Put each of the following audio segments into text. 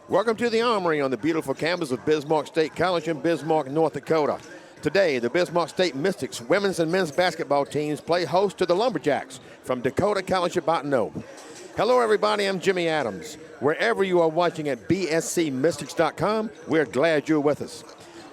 Welcome to the Armory on the beautiful campus of Bismarck State College in Bismarck, North Dakota. Today, the Bismarck State Mystics women's and men's basketball teams play host to the Lumberjacks from Dakota College at Bottineau. Hello, everybody. I'm Jimmy Adams. Wherever you are watching at bscmystics.com, we're glad you're with us.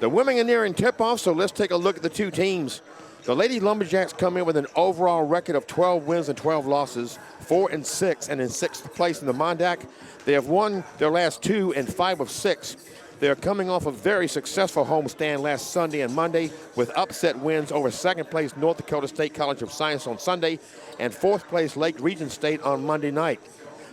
The women are nearing tip-off, so let's take a look at the two teams. The Lady Lumberjacks come in with an overall record of 12 wins and 12 losses, 4-6, and in 6th place in the Mondac. They have won their last 2 and 5 of 6. They are coming off a very successful homestand last Sunday and Monday with upset wins over 2nd place North Dakota State College of Science on Sunday and 4th place Lake Region State on Monday night.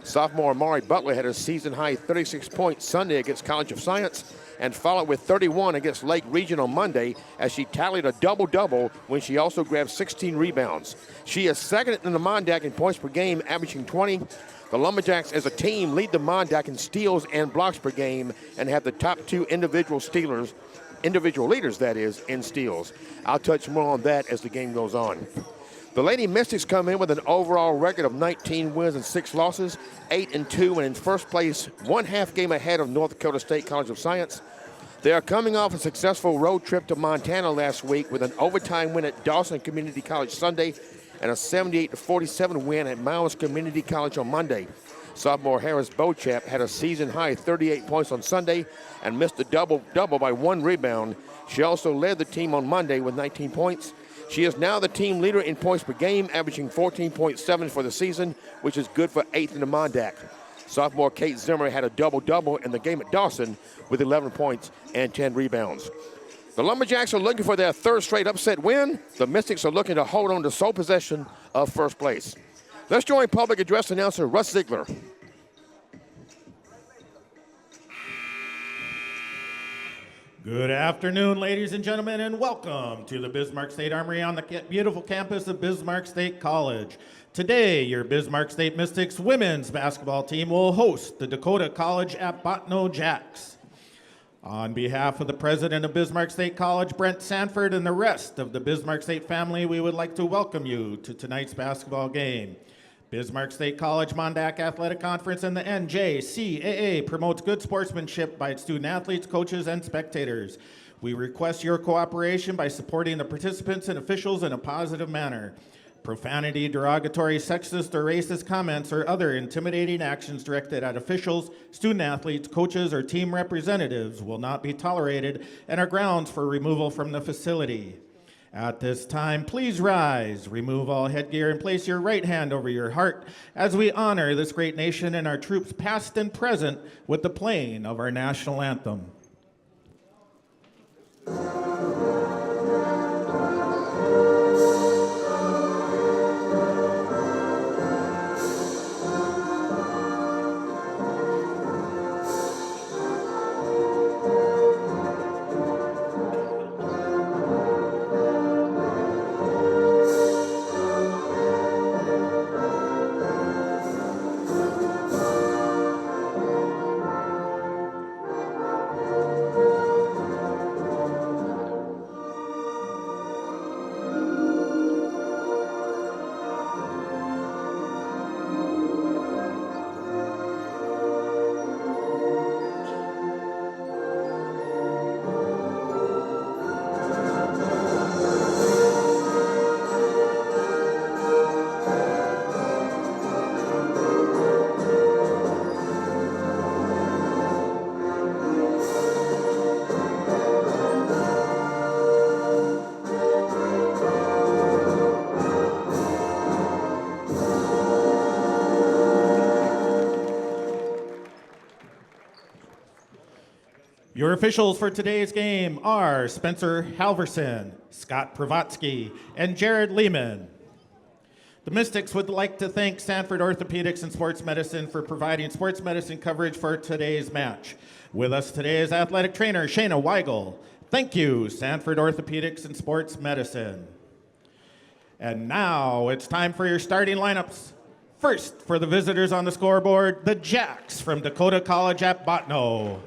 Sophomore Amari Butler had a season-high 36 points Sunday against College of Science and followed with 31 against Lake Region on Monday as she tallied a double-double when she also grabbed 16 rebounds. She is second in the Mondac in points per game, averaging 20. The Lumberjacks as a team lead the Mondac in steals and blocks per game and have the top 2 individual leaders, that is, in steals. I'll touch more on that as the game goes on. The Lady Mystics come in with an overall record of 19 wins and 6 losses, 8-2, and in first place, 1/2 game ahead of North Dakota State College of Science. They are coming off a successful road trip to Montana last week with an overtime win at Dawson Community College Sunday and a 78-47 win at Mounds Community College on Monday. Sophomore Harris Beauchamp had a season-high 38 points on Sunday and missed a double-double by 1 rebound. She also led the team on Monday with 19 points. She is now the team leader in points per game, averaging 14.7 for the season, which is good for 8th in the Mondac. Sophomore Kate Zimmer had a double-double in the game at Dawson with 11 points and 10 rebounds. The Lumberjacks are looking for their 3rd straight upset win. The Mystics are looking to hold on to sole possession of first place. Let's join public address announcer Russ Ziegler. Good afternoon, ladies and gentlemen, and welcome to the Bismarck State Armory on the beautiful campus of Bismarck State College. Today, your Bismarck State Mystics women's basketball team will host the Dakota College at Bottineau Jacks. On behalf of the president of Bismarck State College, Brent Sanford, and the rest of the Bismarck State family, we would like to welcome you to tonight's basketball game. Bismarck State College Mondac Athletic Conference and the NJCAA promotes good sportsmanship by its student athletes, coaches, and spectators. We request your cooperation by supporting the participants and officials in a positive manner. Profanity, derogatory, sexist, or racist comments or other intimidating actions directed at officials, student athletes, coaches, or team representatives will not be tolerated and are grounds for removal from the facility. At this time, please rise, remove all headgear, and place your right hand over your heart as we honor this great nation and our troops past and present with the playing of our national anthem. Your officials for today's game are Spencer Halverson, Scott Pravatsky, and Jared Lehman. The Mystics would like to thank Sanford Orthopedics and Sports Medicine for providing sports medicine coverage for today's match. With us today is athletic trainer Shayna Weigel. Thank you, Sanford Orthopedics and Sports Medicine. And now it's time for your starting lineups. First, for the visitors on the scoreboard, the Jacks from Dakota College at Bottineau.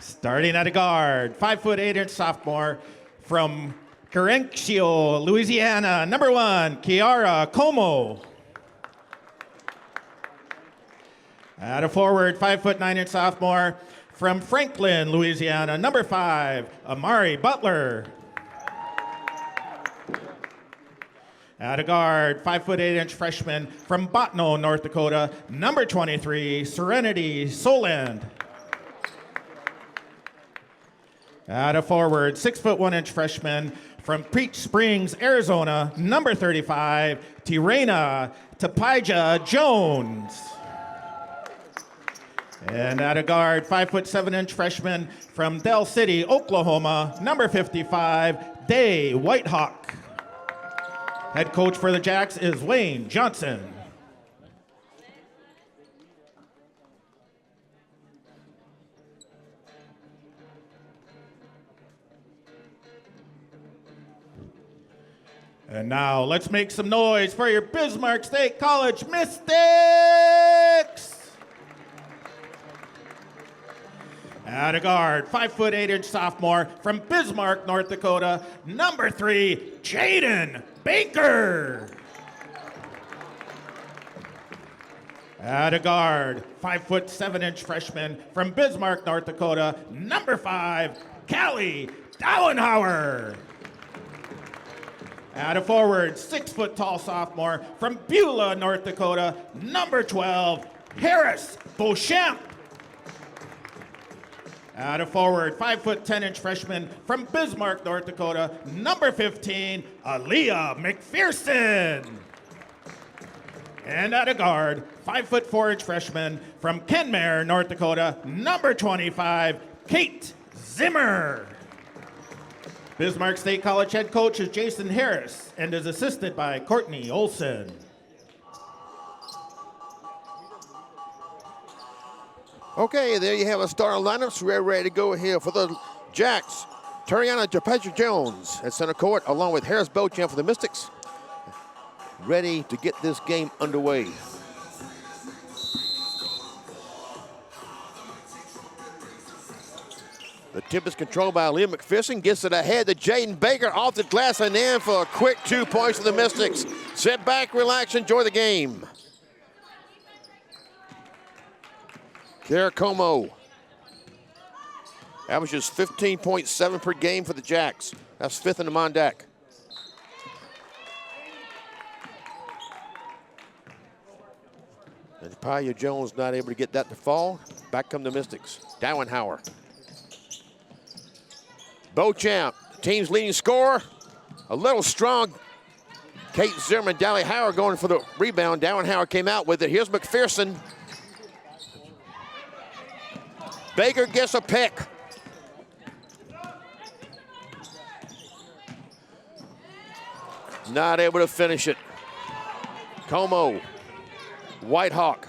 Starting at a guard, 5'8" sophomore from Carencio, Louisiana, number 1, Kiara Como. At a forward, 5'9" sophomore from Franklin, Louisiana, number 5, Amari Butler. At a guard, 5'8" freshman from Botno, North Dakota, number 23, Serenity Soland. At a forward, 6'1" freshman from Peach Springs, Arizona, number 35, Tirena Tapija Jones. And at a guard, 5'7" freshman from Del City, Oklahoma, number 55, Day Whitehawk. Head coach for the Jacks is Wayne Johnson. And now let's make some noise for your Bismarck State College Mystics! At a guard, 5'8" sophomore from Bismarck, North Dakota, number 3, Jaden Baker. At a guard, 5'7" freshman from Bismarck, North Dakota, number 5, Callie Dauenhauer. At a forward, 6-foot-tall sophomore from Beulah, North Dakota, number 12, Harris Beauchamp. At a forward, 5'10" freshman from Bismarck, North Dakota, number 15, Aaliyah McPherson. And at a guard, 5'4" freshman from Kenmare, North Dakota, number 25, Kate Zimmer. Bismarck State College head coach is Jason Harris and is assisted by Courtney Olson. Okay, there you have a starting lineup. We're ready to go here for the Jacks. Tariana Tapija Jones at center court, along with Harris Beauchamp for the Mystics. Ready to get this game underway. The tip is controlled by Aaliyah McPherson. Gets it ahead to Jaden Baker off the glass and in for a quick 2 points for the Mystics. Sit back, relax, enjoy the game. Kara Como averages 15.7 per game for the Jacks. That's 5th in the Mondac. And Tapija Jones not able to get that to fall. Back come the Mystics. Dauenhauer. Beauchamp, team's leading scorer. A little strong. Kate Zimmerman, Dauenhauer going for the rebound. Dauenhauer came out with it. Here's McPherson. Baker gets a pick. Not able to finish it. Como, Whitehawk.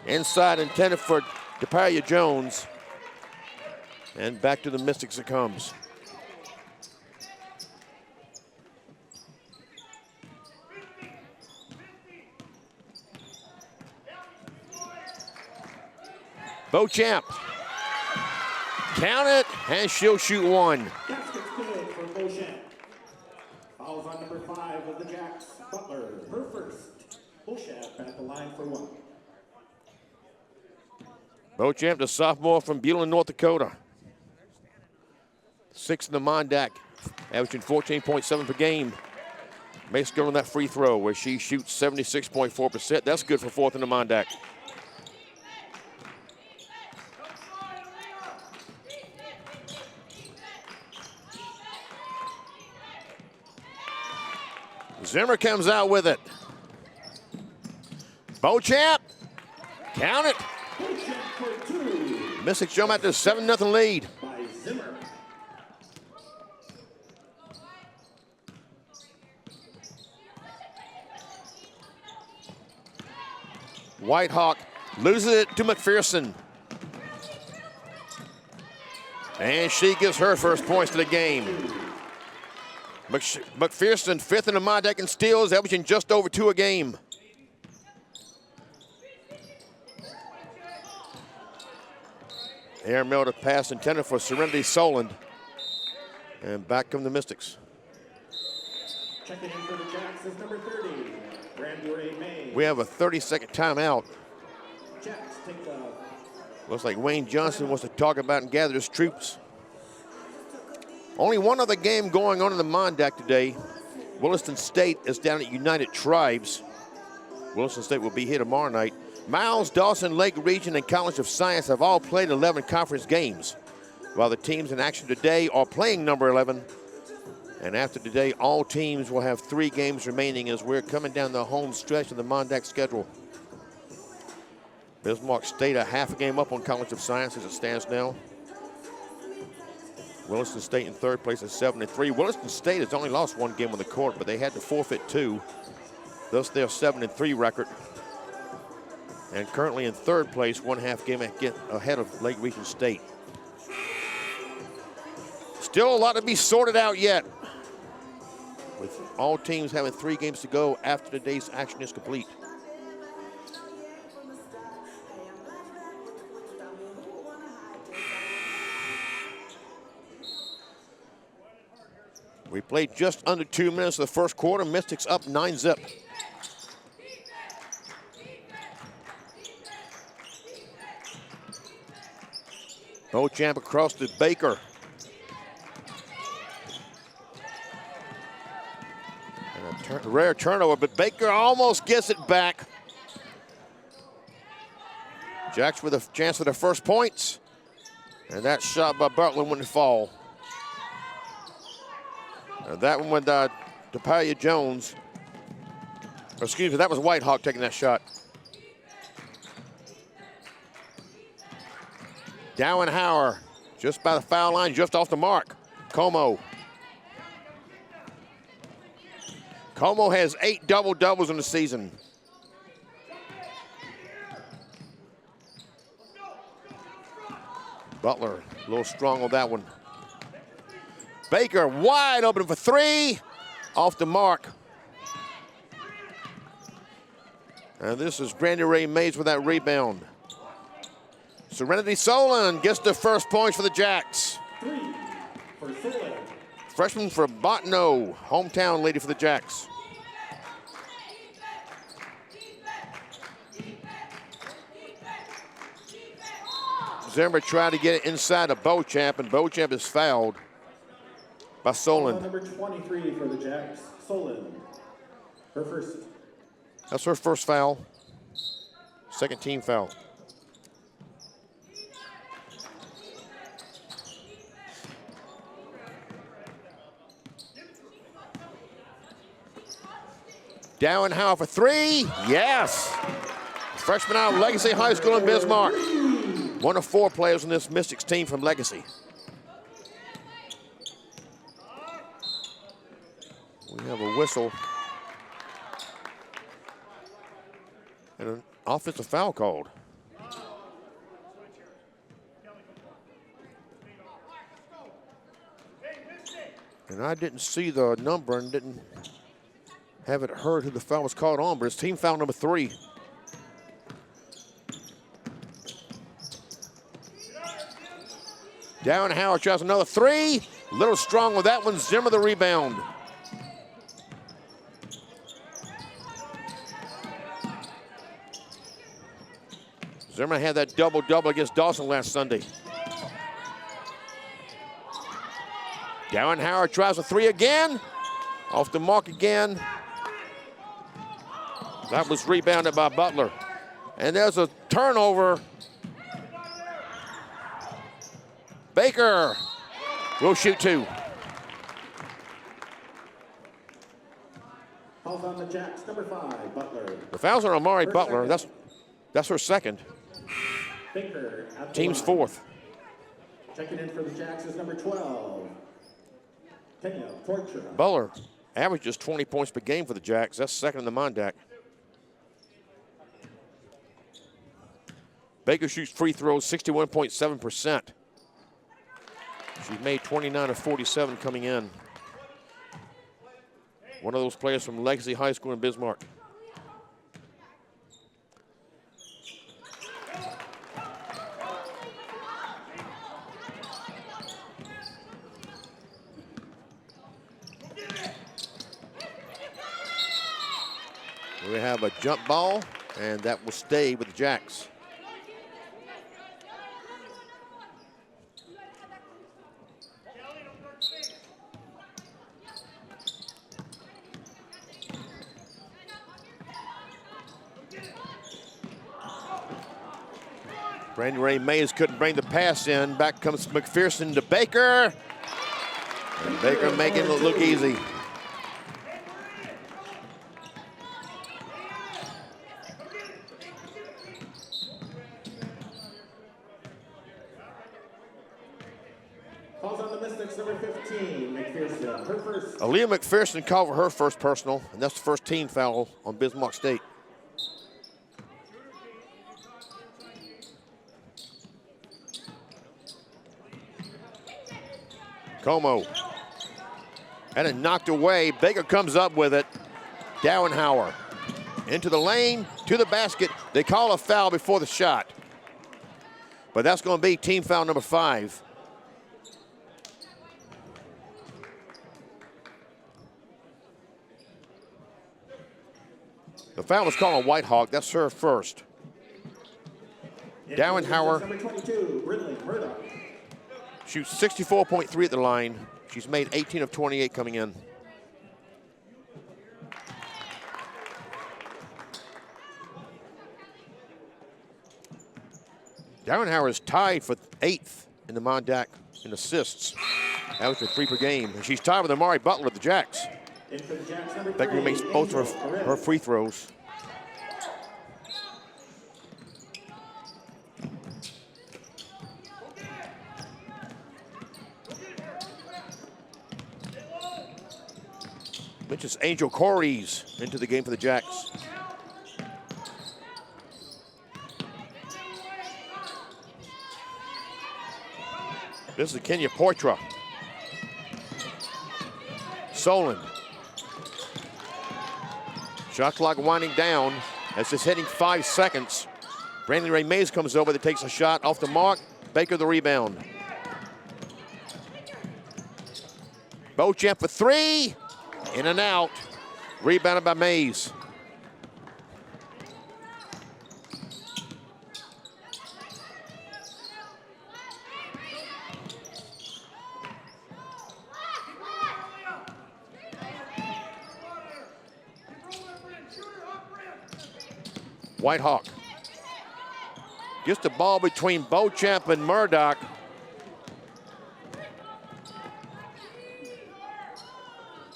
Inside intended for Tapija Jones. And back to the Mystics it comes. Beauchamp. Count it, and she'll shoot one. Basket's good for Beauchamp. Fouls on number 5 of the Jacks, Butler, her first. Beauchamp at the line for 1. Beauchamp, the sophomore from Beulah, North Dakota. 6th in the Mondac, averaging 14.7 per game. Makes good on that free throw where she shoots 76.4%. That's good for 4th in the Mondac. Zimmer comes out with it. Beauchamp, count it. Mystics jump out to a 7-0 lead. Whitehawk loses it to McPherson. And she gives her first points to the game. McPherson, 5th in the Mondac in steals, averaging just over 2 a game. Air Miller pass intended for Serenity Soland. And back come the Mystics. Checking in for the Jacks is number 30, Brandure May. We have a 30-second timeout. Looks like Wayne Johnson wants to talk about and gather his troops. Only one other game going on in the Mondac today. Williston State is down at United Tribes. Williston State will be here tomorrow night. Miles, Dawson, Lake Region, and College of Science have all played 11 conference games, while the teams in action today are playing number 11. And after today, all teams will have 3 games remaining as we're coming down the home stretch of the Mondac schedule. Bismarck State a half a game up on College of Science as it stands now. Williston State in third place at 7-3. Williston State has only lost 1 game on the court, but they had to forfeit 2. Thus their 7-3 record. And currently in third place, 1/2 game ahead of Lake Region State. Still a lot to be sorted out yet, with all teams having 3 games to go after today's action is complete. We played just under 2 minutes of the first quarter. Mystics up 9-zip. Beauchamp across to Baker. And a rare turnover, but Baker almost gets it back. Jacks with a chance for the first points. And that shot by Butler wouldn't fall. And that one went to Tapalia Jones. Excuse me, that was Whitehawk taking that shot. Dowenhauer just by the foul line, just off the mark. Como. Como has 8 double-doubles in the season. Butler, a little strong on that one. Baker wide open for 3, off the mark. And this is Brandy Ray Mays with that rebound. Serenity Solon gets the first points for the Jacks. 3 for Solon. Freshman for Bottineau, hometown lady for the Jacks. Zimmer tried to get it inside of Beauchamp, and Beauchamp is fouled by Solon. Number 23 for the Jacks, Solon. Her first. That's her first foul. Second team foul. Dowenhauer for 3. Yes. Freshman out of Legacy High School in Bismarck. One of 4 players on this Mystics team from Legacy. We have a whistle and an offensive foul called. And I didn't see the number and didn't have it heard who the foul was called on, but it's team foul number 3. Dowenhauer tries another 3. A little strong with that one. Zimmer the rebound. Zimmer had that double-double against Dawson last Sunday. Dowenhauer tries a 3 again. Off the mark again. That was rebounded by Butler. And there's a turnover. Baker will shoot 2. Fouls on the Jacks, number 5, Butler. The fouls are on Amari Butler. That's her second. Baker at the Team's line. 4th. Checking in for the Jacks is number 12, Kenya Torture. Butler averages 20 points per game for the Jacks. That's second in the Mondac. Baker shoots free throws 61.7%. She's made 29 of 47 coming in. One of those players from Legacy High School in Bismarck. We have a jump ball, and that will stay with the Jacks. Brandon Ray Mays couldn't bring the pass in. Back comes McPherson to Baker. And Baker making it look easy. Calls on the Mystics, number 15, McPherson. Her first. Aaliyah McPherson called for her first personal, and that's the first team foul on Bismarck State. Como. And it knocked away. Baker comes up with it. Dowenhauer into the lane, to the basket. They call a foul before the shot. But that's going to be team foul number 5. The foul was called on Whitehawk. That's her first. Dowenhauer Number 22, Brindley Murdoch. shoots 64.3 at the line. She's made 18 of 28 coming in. Dowenhauer is tied for 8th in the Mondac in assists. That was for 3 per game. And she's tied with Amari Butler of the Jacks. Becker makes both of her free throws. Mentions Angel Corey's into the game for the Jacks. This is Kenya Portra. Solon. Shot clock winding down as it's hitting 5 seconds. Brandon Ray Mays comes over that takes a shot off the mark. Baker the rebound. Beauchamp for 3. In and out. Rebounded by Mays. Whitehawk gets the ball between Beauchamp and Murdoch.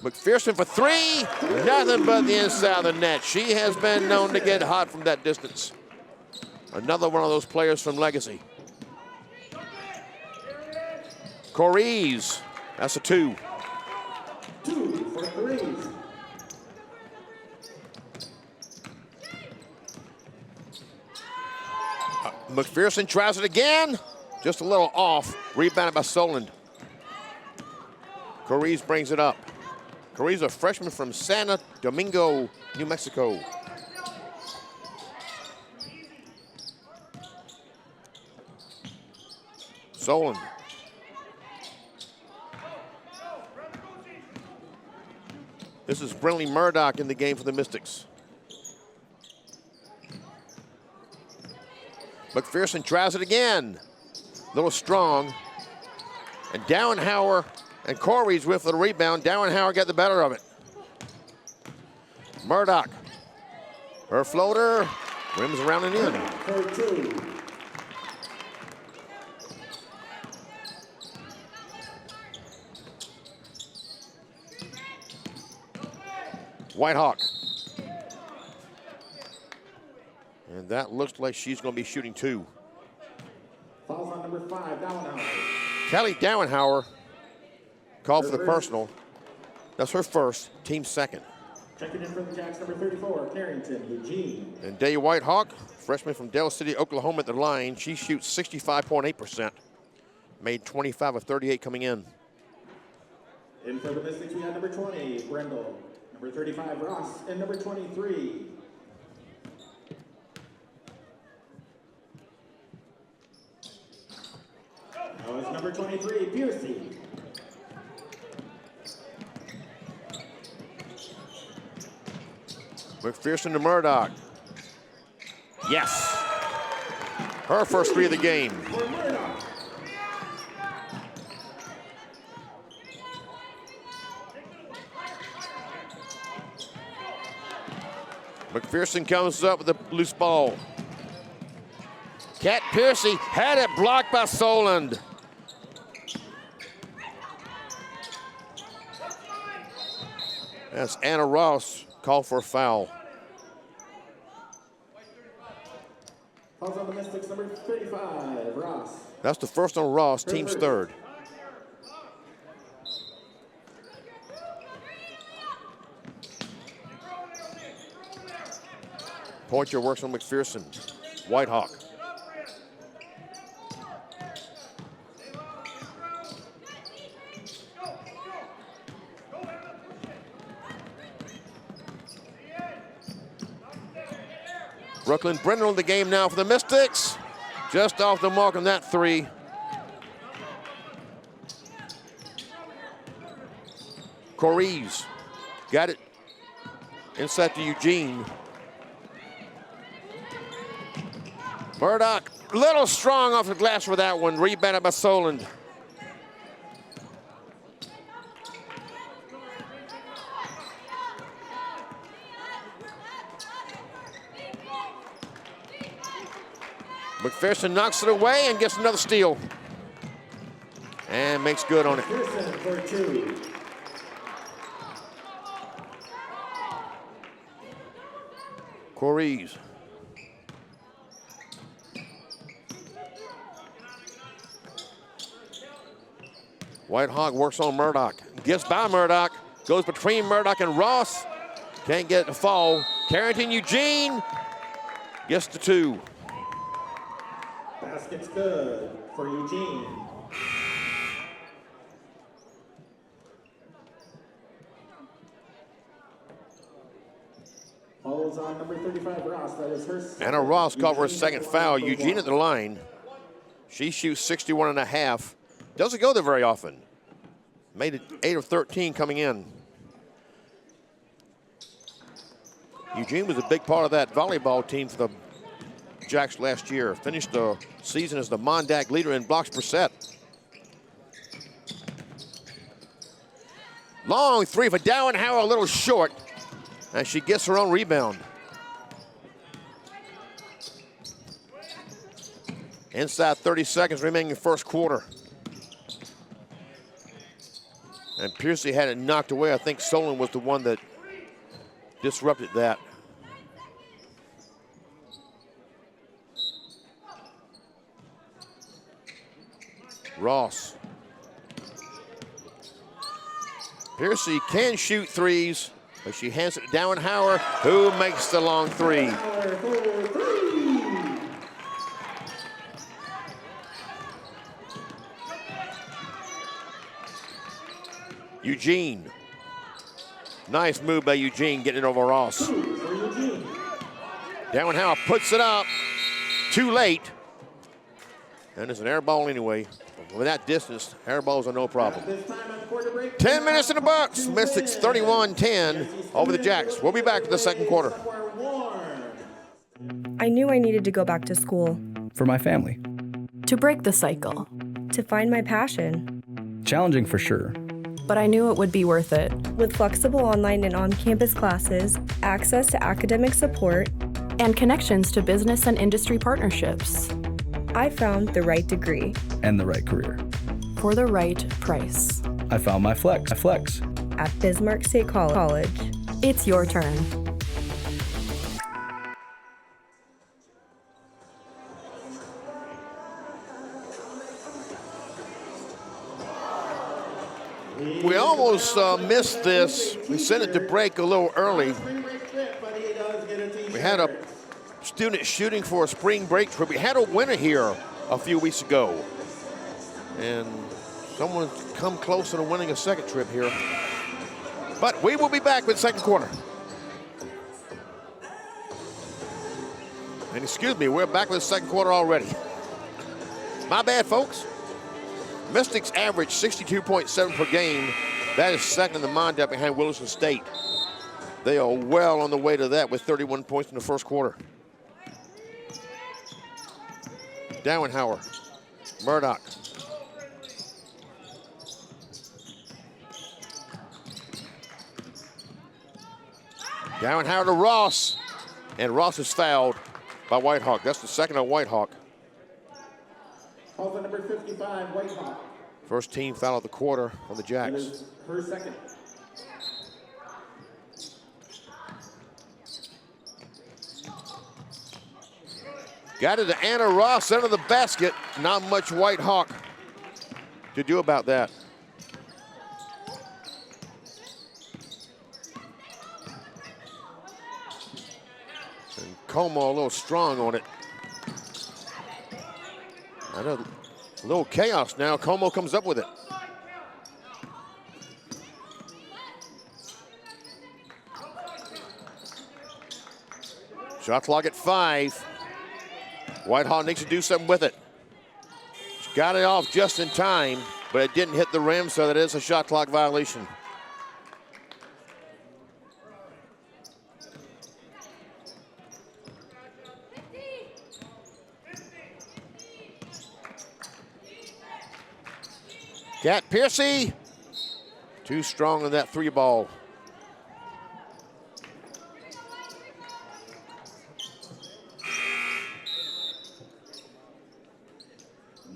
McPherson for 3, nothing but the inside of the net. She has been known to get hot from that distance. Another one of those players from Legacy. Coriz, that's a 2. 2 for Coriz. McPherson tries it again. Just a little off. Rebounded by Soland. Coriz brings it up. Coriz, a freshman from Santo Domingo, New Mexico. Soland. This is Brindley Murdoch in the game for the Mystics. McPherson tries it again. A little strong. And Dowenhauer and Corey's with the rebound. Dowenhauer got the better of it. Murdoch. Her floater. Rims around and in. 13. Whitehawk. And that looks like she's going to be shooting 2. Falls on number 5, Dowenhauer. Kelly Dowenhauer called for the personal. That's her first, team second. Checking in for the Jacks, number 34, Carrington, Eugene. And Day Whitehawk, freshman from Del City, Oklahoma at the line. She shoots 65.8%. Made 25 of 38 coming in. In for the Mystics, we have number 20, Brendel. Number 35, Ross. And number 23. That was number 23, Piercy. McPherson to Murdoch. Yes. Her first 3 of the game. For Murdoch. McPherson comes up with the loose ball. Kat Piercy had it blocked by Soland. That's Anna Ross called for a foul. Fouls on the Mystics, number 35, Ross. That's the first on Ross, team's third. Pointer works on McPherson. Whitehawk. Brooklyn Brennan on the game now for the Mystics. Just off the mark on that three. Correes got it inside to Eugene. Murdoch, little strong off the glass for that one. Rebounded by Soland. McPherson knocks it away and gets another steal. And makes good on it. For two. Correes. Whitehawk works on Murdoch. Gets by Murdoch. Goes between Murdoch and Ross. Can't get it to fall. Carrington Eugene gets the two. Basket's good for Eugene. Follows on number 35, Ross. That is her. Anna Ross called for a second foul. Eugene at the line. She shoots 61.5. Doesn't go there very often. Made it 8 of 13 coming in. Eugene was a big part of that volleyball team for the Jacks last year. Finished the season as the Mondac leader in blocks per set. Long three for Dowenhauer, a little short. And she gets her own rebound. Inside 30 seconds remaining in the first quarter. And Piercy had it knocked away. I think Solon was the one that disrupted that. Ross. Piercy can shoot threes, but she hands it to Dowenhauer, who makes the long three. Eugene. Nice move by Eugene, getting it over Ross. Dowenhauer puts it up. Too late. And it's an air ball anyway. With that distance, air balls are no problem. 10 minutes in the books. Mystics 31-10 over the Jacks. We'll be back for the second quarter. I knew I needed to go back to school. For my family. To break the cycle. To find my passion. Challenging for sure. But I knew it would be worth it. With flexible online and on-campus classes, access to academic support, and connections to business and industry partnerships. I found the right degree. And the right career. For the right price. I found my flex. At Bismarck State College. It's your turn. We almost missed this. We sent it to break a little early. We had a student shooting for a spring break trip. We had a winner here a few weeks ago. And someone's come closer to winning a second trip here. But we will be back with second quarter. And excuse me, we're back with the second quarter already. My bad, folks. Mystics average 62.7 per game. That is second in the Mondac behind Wilson State. They are well on the way to that with 31 points in the first quarter. Dowenhauer, Murdoch. Dowenhauer to Ross, and Ross is fouled by Whitehawk. That's the second on Whitehawk. Calls on number 55, Whitehawk. First team foul of the quarter on the That Jacks. is her second. Got it to Anna Ross, center of the basket. Not much Whitehawk to do about that. And Como a little strong on it. I know, a little chaos now. Como comes up with it. Shot clock at 5. Whitehawk needs to do something with it. She got it off just in time, but it didn't hit the rim, so that is a shot clock violation. Kat Piercy, too strong on that 3 ball.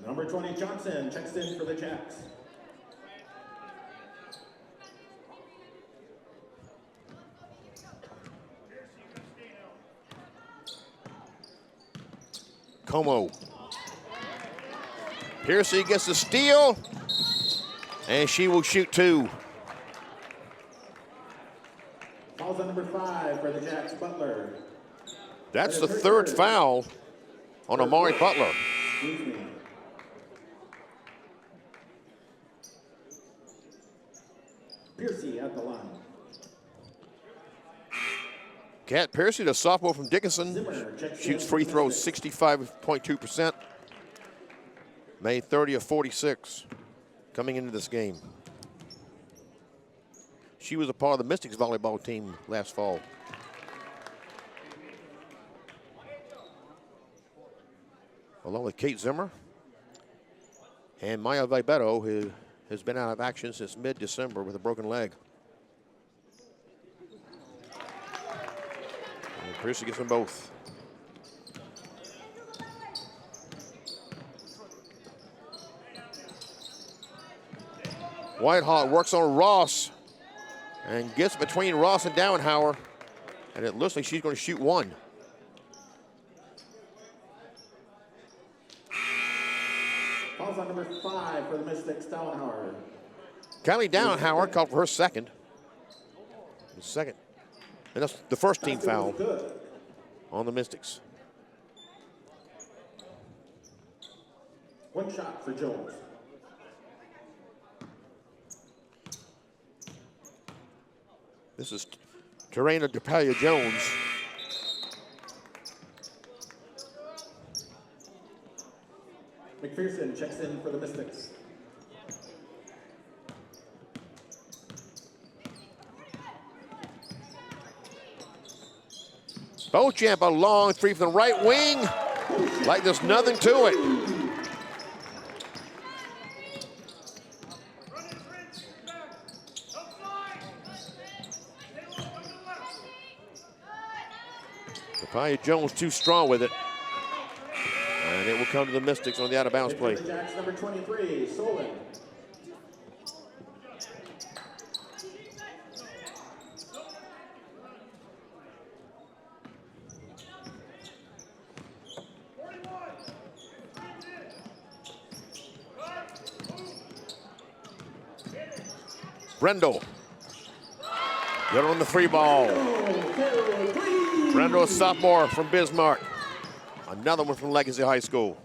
Number 20, Johnson, checks in for the Jacks. Como. Piercy gets the steal, and she will shoot 2. Calls on number 5 for the Jacks, Butler. That's the 3rd foul on Amari Butler. Excuse me. Piercy at the line. Kat Piercy, the sophomore from Dickinson, shoots free throws 65.2%. Made 30 of 46 coming into this game. She was a part of the Mystics volleyball team last fall. Along with Kate Zimmer and Maya Vibeto, who has been out of action since mid-December with a broken leg. And Piercy gets them both. Whitehawk works on Ross and gets between Ross and Dowenhauer, and it looks like she's going to shoot 1. Calls on number 5 for the Mystics, Dowenhauer. Kylie Dowenhauer called for her second. And that's the first team foul Good. on the Mystics. 1 shot for Jones. This is Terena DePalia Jones. McPherson checks in for the Mystics. Beauchamp, a long 3 from the right wing. Like there's nothing to it. DePalia Jones too strong with it. And it will come to the Mystics on the out-of-bounds play. Jacks number 23, Solon. Brendel. Good on the 3 ball. Brendel, a sophomore from Bismarck. Another one from Legacy High School.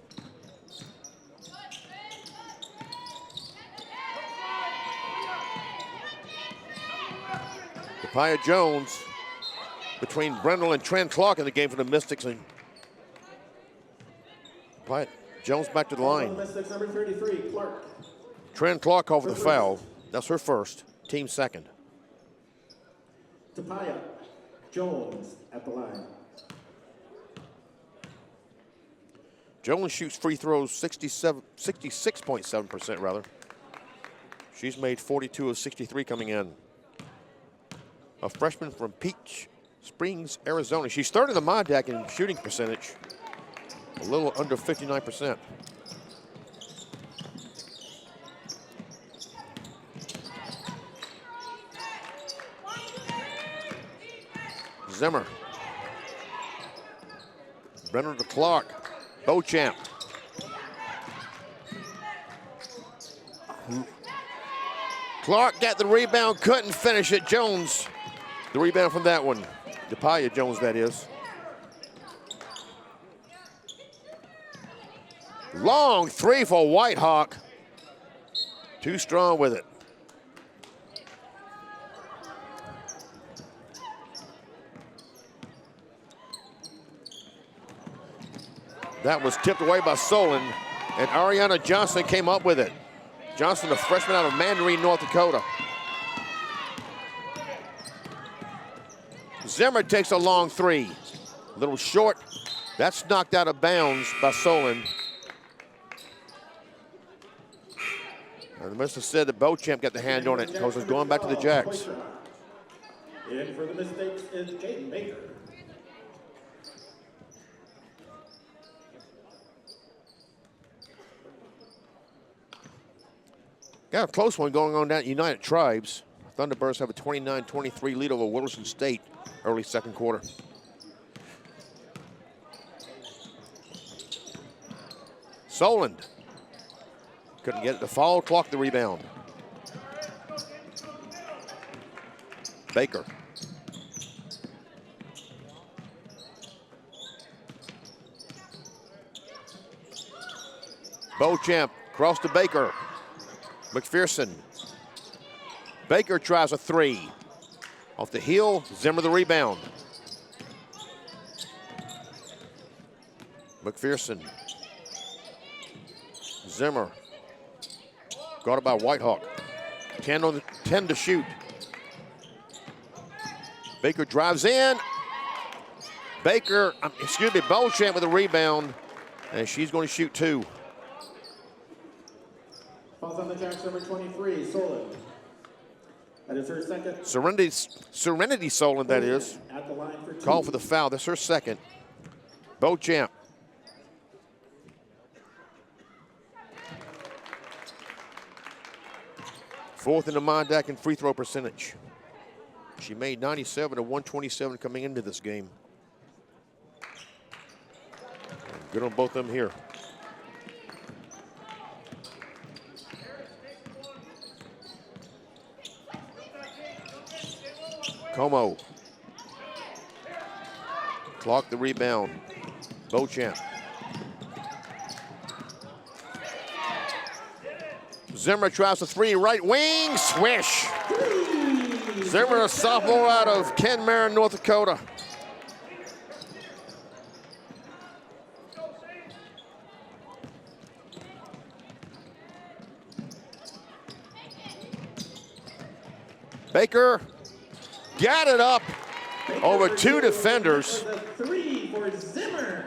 DePalia Jones between Brendel and Trent Clark in the game for the Mystics. And DePalia Jones back to the line. Mystics number 33, Clark. Trent Clark called for the foul. That's her first, team second. Tapaya Jones at the line. Jones shoots free throws 66.7% rather. She's made 42 of 63 coming in. A freshman from Peach Springs, Arizona. She's third in the MODAC in shooting percentage. A little under 59%. Zimmer. Brenner to Clark. Beauchamp. Clark got the rebound, couldn't finish it. Jones, the rebound from that one. DePaya Jones, that is. Long three for Whitehawk. Too strong with it. That was tipped away by Solon, and Ariana Johnson came up with it. Johnson, a freshman out of Mandarin, North Dakota. Zimmer takes a long three. A little short. That's knocked out of bounds by Solon. And the minister said that Beauchamp got the hand on it because it's going back to the Jacks. In for the mistakes is Jaden Baker. Got a close one going on down at United Tribes. Thunderbirds have a 29-23 lead over Wilson State early second quarter. Solon couldn't get it to fall, clocked the rebound. Baker. Beauchamp cross to Baker. McPherson. Baker tries a three. Off the heel, Zimmer the rebound. McPherson. Zimmer. Guarded by Whitehawk. 10 to shoot. Baker drives in. Beauchamp with a rebound. And she's going to shoot two. Falls on the Jacks, number 23, Solon. That is her second. Serenity Solon, that is. At the line for two. Call for the foul. That's her second. Beauchamp. Fourth in the Mondack in free throw percentage. She made 97 to 127 coming into this game. Good on both of them here. Como. Clock the rebound. Beauchamp. Zimmer tries a three, right wing, swish. Zimmer, a sophomore out of Ken Marin, North Dakota. Baker got it up over two defenders.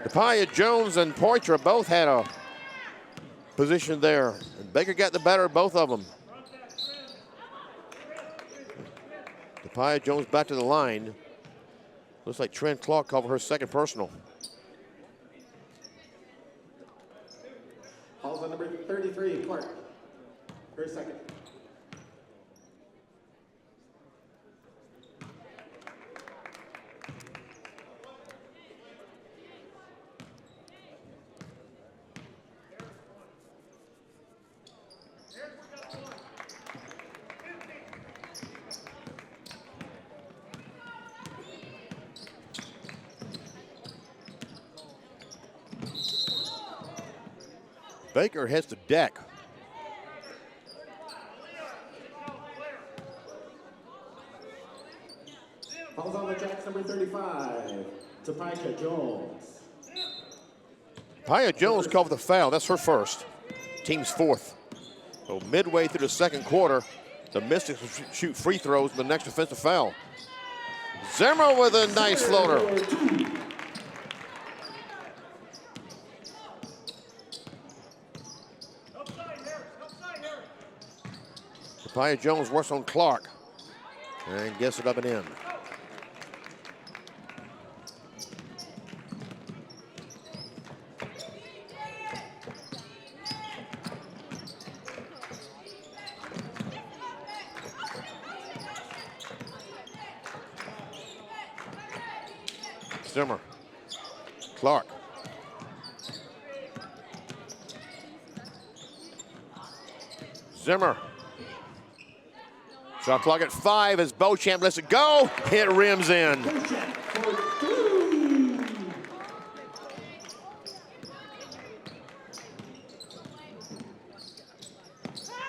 DePaya Jones and Poitra both had a position there. And Baker got the better of both of them. DePaya Jones back to the line. Looks like Trent Clark called for her second personal. Calls on number 33, Clark. Her second. Baker heads to deck. Calls on the Jacks, number 35, Topeka Jones. Paya Jones called for the foul. That's her first. Team's fourth. So midway through the second quarter, the Mystics will shoot free throws in the next offensive foul. Zimmer with a nice floater. Paya Jones works on Clark and gets it up and in. Zimmer. Clark. Zimmer. Shot clock at 5 as Beauchamp lets it go. It rims in.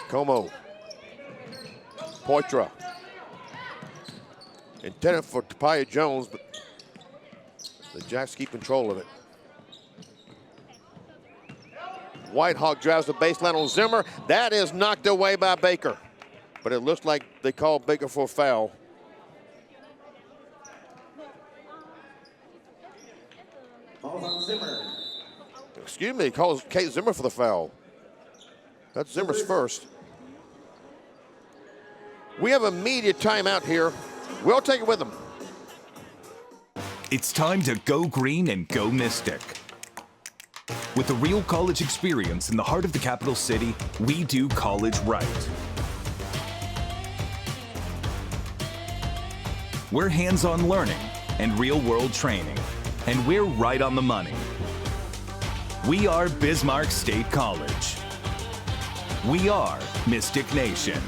Como. Poitra. Intended for Tapia Jones, but the Jacks keep control of it. Whitehawk drives the baseline on Zimmer. That is knocked away by Baker. But it looks like they called Baker for a foul. Zimmer. Excuse me, he calls Kate Zimmer for the foul. That's Zimmer's first. We have a media timeout here. We'll take it with them. It's time to go green and go Mystic. With a real college experience in the heart of the capital city, we do college right. We're hands-on learning and real-world training, and we're right on the money. We are Bismarck State College. We are Mystic Nation.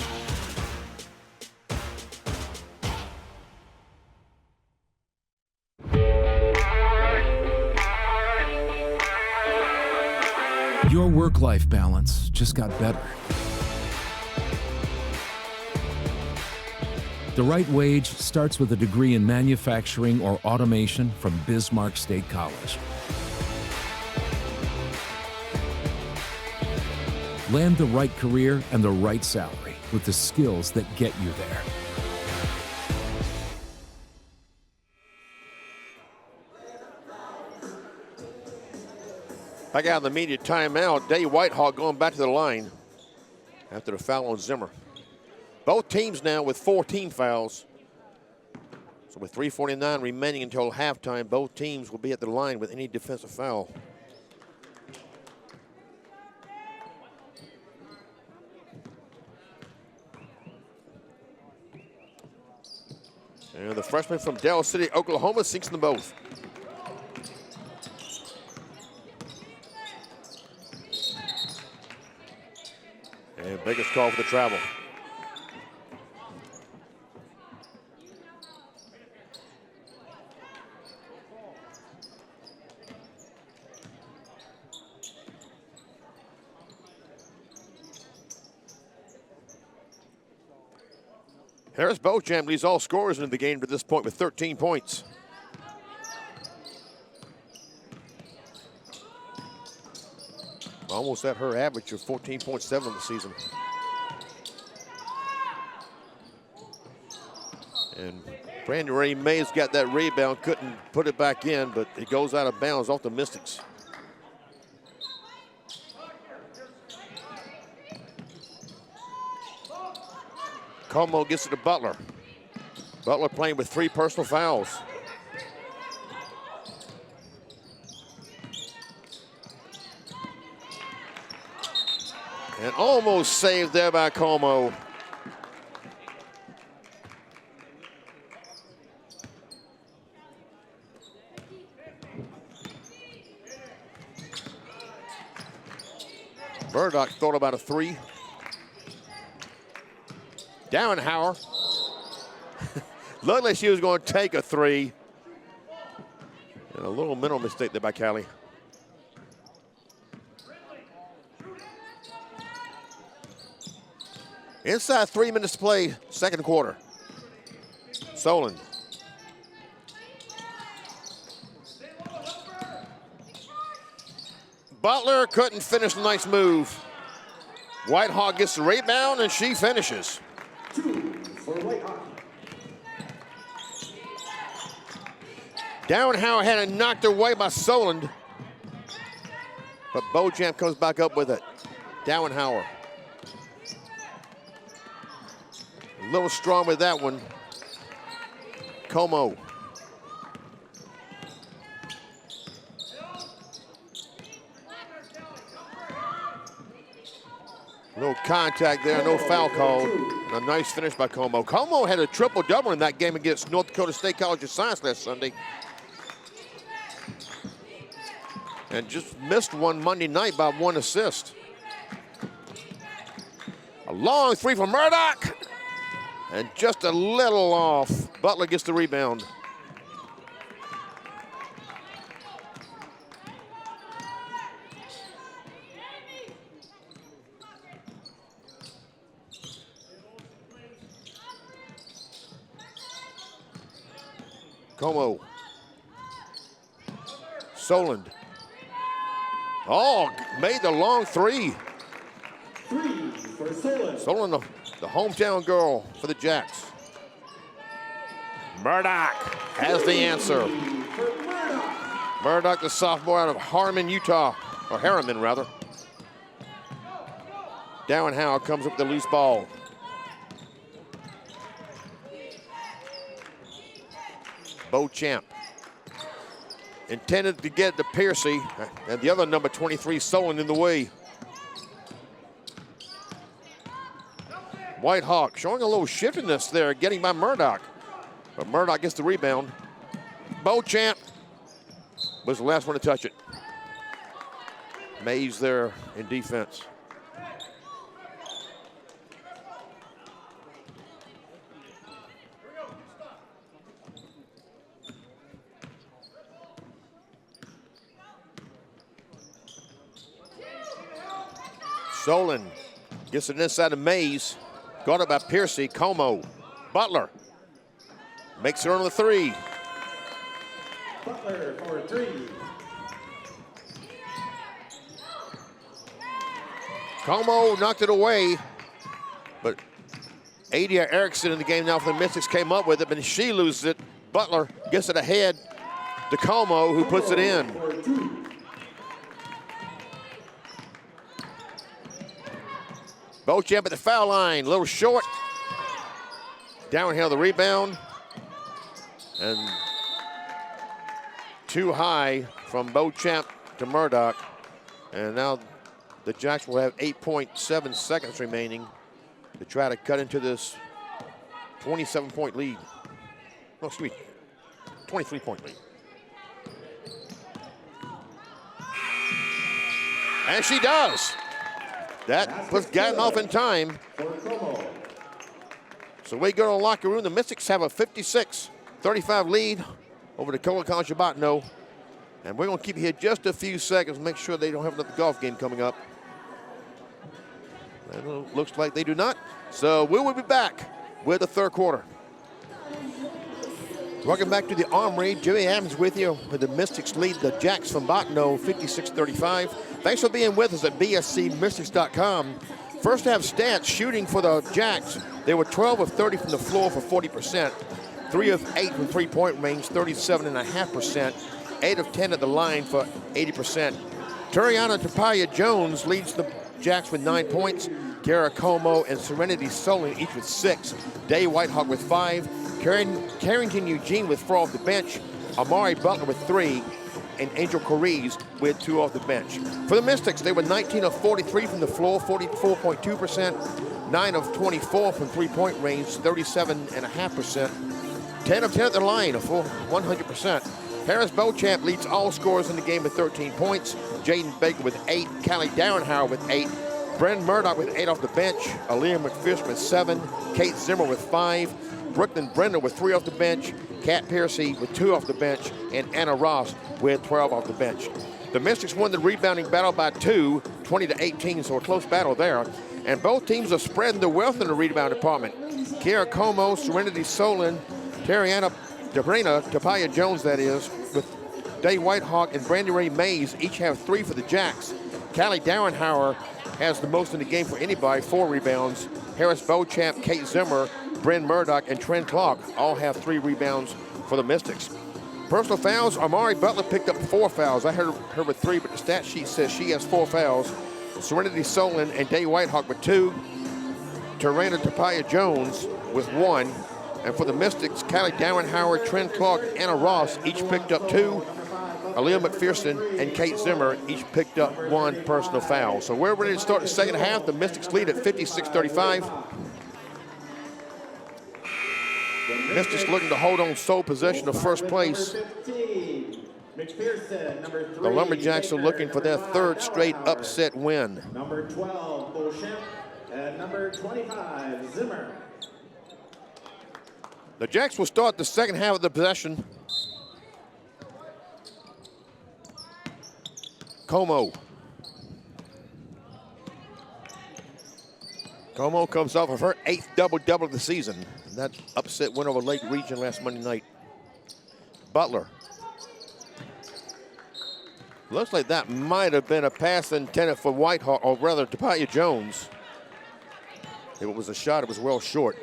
Your work-life balance just got better. The right wage starts with a degree in manufacturing or automation from Bismarck State College. Land the right career and the right salary with the skills that get you there. Back out of the media timeout, Dave Whitehawk going back to the line after the foul on Zimmer. Both teams now with 4 team fouls. So with 3:49 remaining until halftime, both teams will be at the line with any defensive foul. And the freshman from Del City, Oklahoma, sinks them both. And biggest call for the travel. Harris Beauchamp leads all scorers into the game at this point with 13 points. Almost at her average of 14.7 the season. And Brandy Ray Mays got that rebound, couldn't put it back in, but it goes out of bounds off the Mystics. Como gets it to Butler. Butler playing with 3 personal fouls. And almost saved there by Como. Burdock thought about a 3. Dowenhauer. Looked like she was going to take a 3. And a little mental mistake there by Callie. Inside 3 minutes to play, second quarter. Solon. Butler couldn't finish the nice move. Whitehawk gets the rebound and she finishes. 2 for Whitehawk. Dowenhauer had it knocked away by Solon. But Beauchamp comes back up with it. Dowenhauer. A little strong with that one. Como. No contact there, no foul call. And a nice finish by Como. Como had a triple-double in that game against North Dakota State College of Science last Sunday. and just missed one Monday night by 1 assist. A long three from Murdoch, and just a little off. Butler gets the rebound. Como. Soland. Oh, made the long three. Soland, the hometown girl for the Jacks. Murdoch has the answer. Murdoch, the sophomore out of Harriman, Utah, or Harriman rather. Darren Howe comes up with the loose ball. Beauchamp intended to get to Piercy, and the other number 23, Solon, in the way. Whitehawk showing a little shiftiness there, getting by Murdoch. But Murdoch gets the rebound. Beauchamp was the last one to touch it. Mays there in defense. Solon gets it inside of Mays. Guarded by Piercy. Como. Butler makes it on the three. Butler for three. Como knocked it away, but Adia Erickson in the game now for the Mystics came up with it, but she loses it. Butler gets it ahead to Como, who puts it in. Beauchamp at the foul line, a little short. Downhill the rebound. And too high from Beauchamp to Murdoch. And now the Jacks will have 8.7 seconds remaining to try to cut into this 27-point lead. Oh, excuse me, 23-point lead. And she does. That was gotten off in time. So we go to the locker room. The Mystics have a 56-35 lead over Dakota College of Bottineau. And we're going to keep you here just a few seconds, make sure they don't have another golf game coming up. And it looks like they do not. So we will be back with the third quarter. Welcome back to the Armory. Jimmy Adams with you with the Mystics lead the Jacks from Bottineau 56-35. Thanks for being with us at bscmystics.com. First half stats, shooting for the Jacks. They were 12 of 30 from the floor for 40%. 3 of 8 from three-point range, 37.5%. 8 of 10 at the line for 80%. Turiana Tapia Jones leads the Jacks with 9 points. Kara Como and Serenity Solon each with 6. Day Whitehawk with 5. Carrington Eugene with 4 off the bench. Amari Butler with 3. And Angel Coriz with 2 off the bench. For the Mystics, they were 19 of 43 from the floor, 44.2%. 9 of 24 from three-point range, 37.5%. 10 of 10 at the line, a full 100%. Harris Beauchamp leads all scorers in the game with 13 points. Jaden Baker with 8. Callie Dowenhauer with 8. Bren Murdoch with 8 off the bench. Aaliyah McPherson with 7. Kate Zimmer with 5. Brooklyn Brenner with 3 off the bench. Kat Piercy with 2 off the bench. And Anna Ross with 12 off the bench. The Mystics won the rebounding battle by 2, 20-18, so a close battle there. And both teams are spreading the wealth in the rebound department. Kiara Como, Serenity Solon, Tariana Debrina, Tapia Jones that is, with Day Whitehawk and Brandy Ray Mays each have 3 for the Jacks. Callie Dowenhauer has the most in the game for anybody, 4 rebounds. Harris Beauchamp, Kate Zimmer, Bryn Murdoch, and Trent Clark all have 3 rebounds for the Mystics. Personal fouls, Amari Butler picked up 4 fouls. I heard her with 3, but the stat sheet says she has 4 fouls. Serenity Solon and Day Whitehawk with 2. Tarana Tapia Jones with 1. And for the Mystics, Callie Dowenhauer, Trent Clark, Anna Ross each picked up 2. Aaliyah McPherson and Kate Zimmer each picked up 1 personal foul. So we're ready to start the second half. The Mystics lead at 56-35. Mystics looking to hold on sole possession of first place. McPherson, number 3. The Lumberjacks are Baker, looking for their number 5, third straight Bauer, upset win. Number 12, Beauchamp, and number 25, Zimmer. The Jacks will start the second half of the possession. Como. Como comes off of her 8th double-double of the season. And that upset win over Lake Region last Monday night. Butler. Looks like that might have been a pass intended for Whitehawk, or rather Tapia Jones. If it was a shot, it was well short.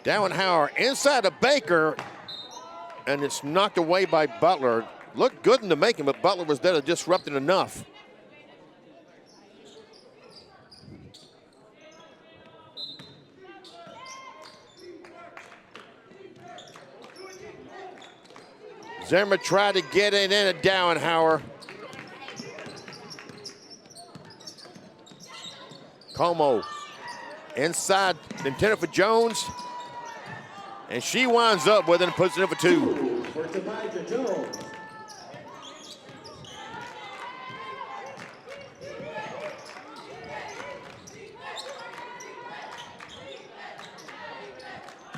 Dowenhauer inside to Baker, and it's knocked away by Butler. Looked good in the making, but Butler was there to disrupt it enough. Zimmer tried to get it in at Dowenhauer. Como inside, intended for Jones. And she winds up with it and puts it in for 2. For Tapia Jones.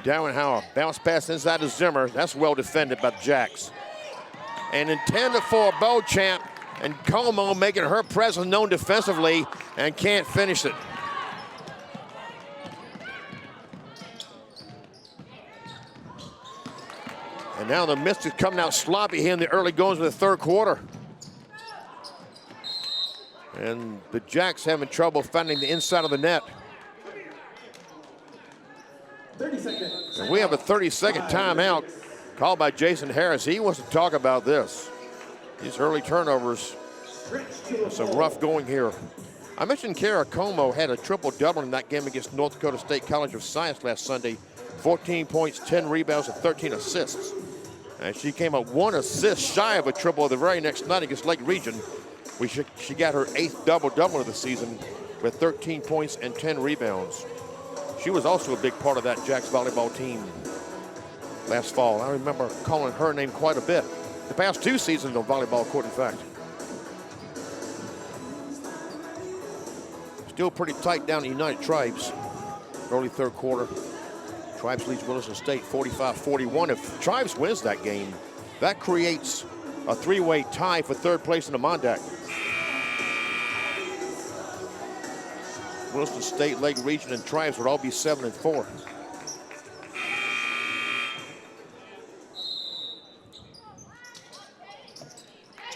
Dowenhauer, bounce pass inside to Zimmer. That's well defended by the Jacks. And intended for Beauchamp, and Como making her presence known defensively and can't finish it. And now the Mystics coming out sloppy here in the early goings of the third quarter. And the Jacks having trouble finding the inside of the net. 30 seconds. And we have a 30-second timeout called by Jason Harris. He wants to talk about this. These early turnovers. Some rough going here. I mentioned Kara Como had a triple-double in that game against North Dakota State College of Science last Sunday. 14 points, 10 rebounds, and 13 assists. And she came up 1 assist shy of a triple the very next night against Lake Region. She got her 8th double-double of the season with 13 points and 10 rebounds. She was also a big part of that Jacks volleyball team last fall. I remember calling her name quite a bit. The past 2 seasons on volleyball court, in fact. Still pretty tight down at United Tribes. Early third quarter. Tribes leads Williston State 45-41. If Tribes wins that game, that creates a 3-way tie for third place in the Mondac. Williston State, Lake Region, and Tribes would all be 7-4.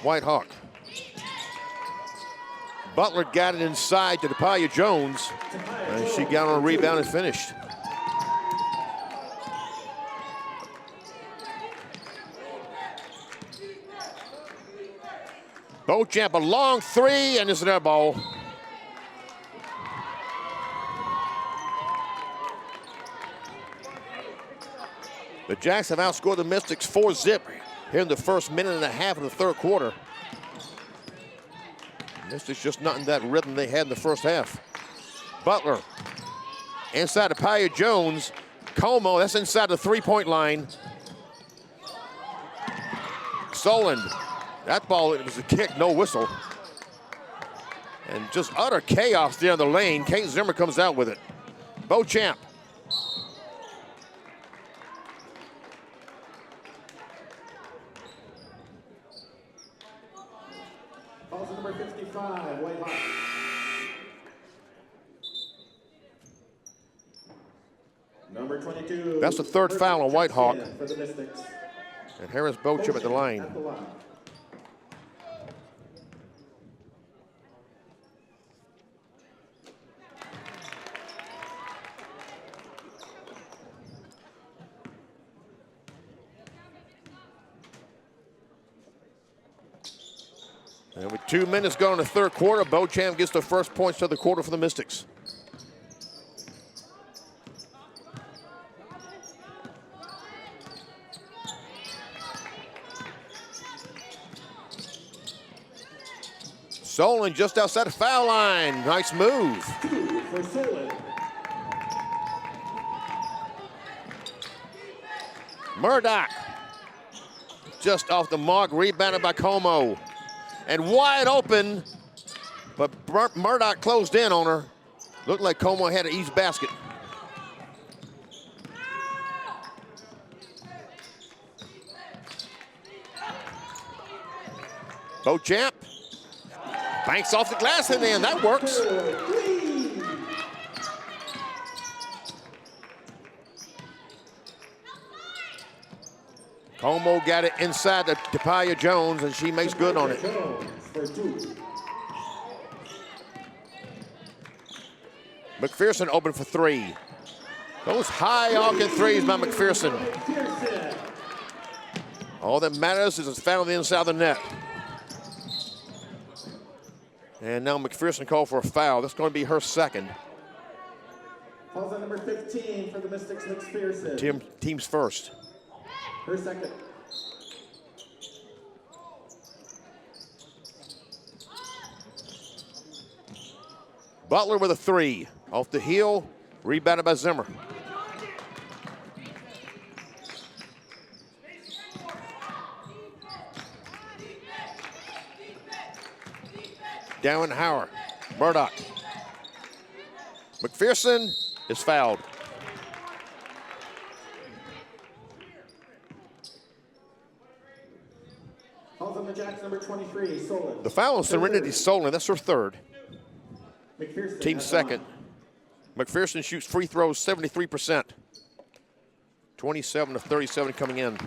Whitehawk. Butler got it inside to Tapia Jones, and she got on a rebound and finished. Beauchamp, a long 3, and it's an air ball. The Jacks have outscored the Mystics 4-0 here in the first minute and a half of the third quarter. Mystics just not in that rhythm they had in the first half. Butler inside to Tapia Jones. Como, that's inside the 3-point line. Solon. That ball, it was a kick, no whistle. And just utter chaos there in the lane. Kate Zimmer comes out with it. Beauchamp. Also number 55, Whitehawk. Number 22. That's the third foul on Whitehawk. For the Mystics. And Harris Beauchamp at the line. At the line. And with 2 minutes gone in the third quarter, Beauchamp gets the first points of the quarter for the Mystics. Solon just outside the foul line. Nice move. 2 for Solon. Murdoch just off the mark, rebounded by Como. And wide open, but Murdoch closed in on her. Looked like Como had an easy basket. Beauchamp banks off the glass in the end. That works. Como got it inside to Tapia Jones, and she makes good on it. McPherson open for three. Those high-arcing threes by McPherson. All that matters is it's found on the inside of the net. And now McPherson called for a foul. That's going to be her second. Fouls on number 15 for the Mystics, McPherson. Team's first. Her second. Butler with a three. Off the heel, rebounded by Zimmer. Down Howard. Murdoch. McPherson is fouled. Fouls on the Jacks, number 23, Solon. The foul on Serenity Solon, that's her third. McPherson. Team second. McPherson shoots free throws 73%. 27 of 37 coming in.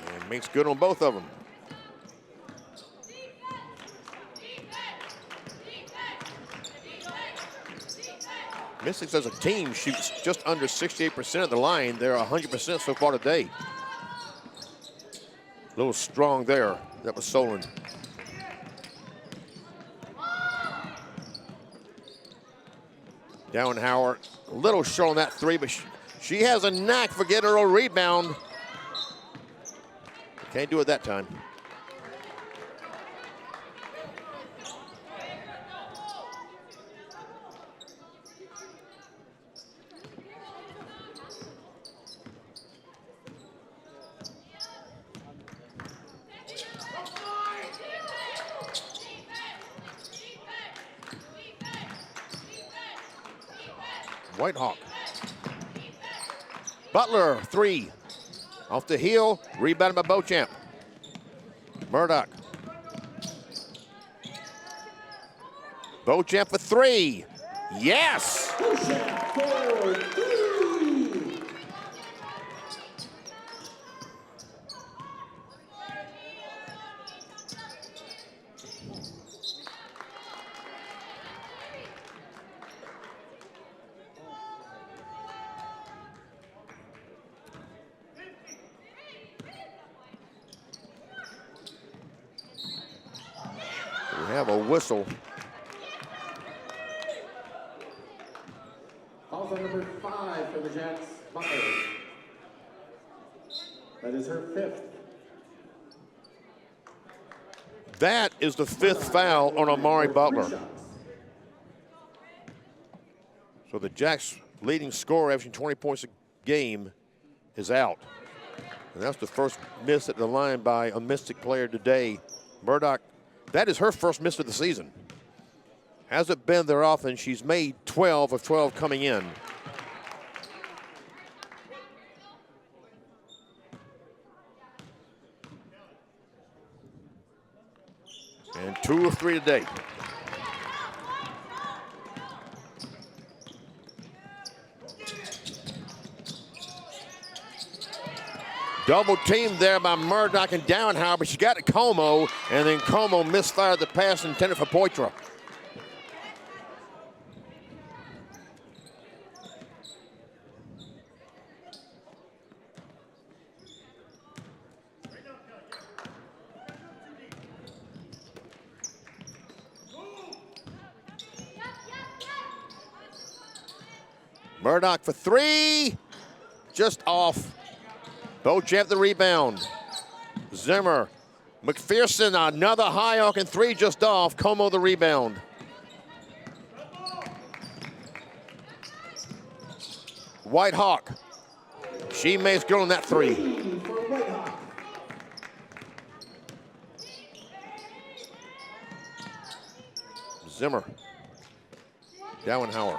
And makes good on both of them. Mystics as a team shoots just under 68% of the line. They're 100% so far today. A little strong there. That was Solon. Down Howard, a little short on that three, but she has a knack for getting her own rebound. Can't do it that time. Whitehawk. Butler, three. Off the heel, rebounded by Beauchamp. Murdoch. Beauchamp for three. Yes! We have a whistle. Fouls on number 5 for the Jacks, Butler. That is her fifth. That is the fifth foul on Amari Butler. So the Jacks' leading scorer, averaging 20 points a game, is out. And that's the first miss at the line by a Mystic player today. Murdoch, that is her first miss of the season. Hasn't been there often. She's made 12 of 12 coming in. And 2 of 3 today. Double teamed there by Murdoch and Downhour, but she got to Como, and then Como misfired the pass intended for Poitra. Murdoch for three, just off. Beauchamp the rebound. Zimmer. McPherson, another high arc and three just off. Como the rebound. White Hawk. She makes good on that three. For White Hawk. Zimmer. Dowenhauer.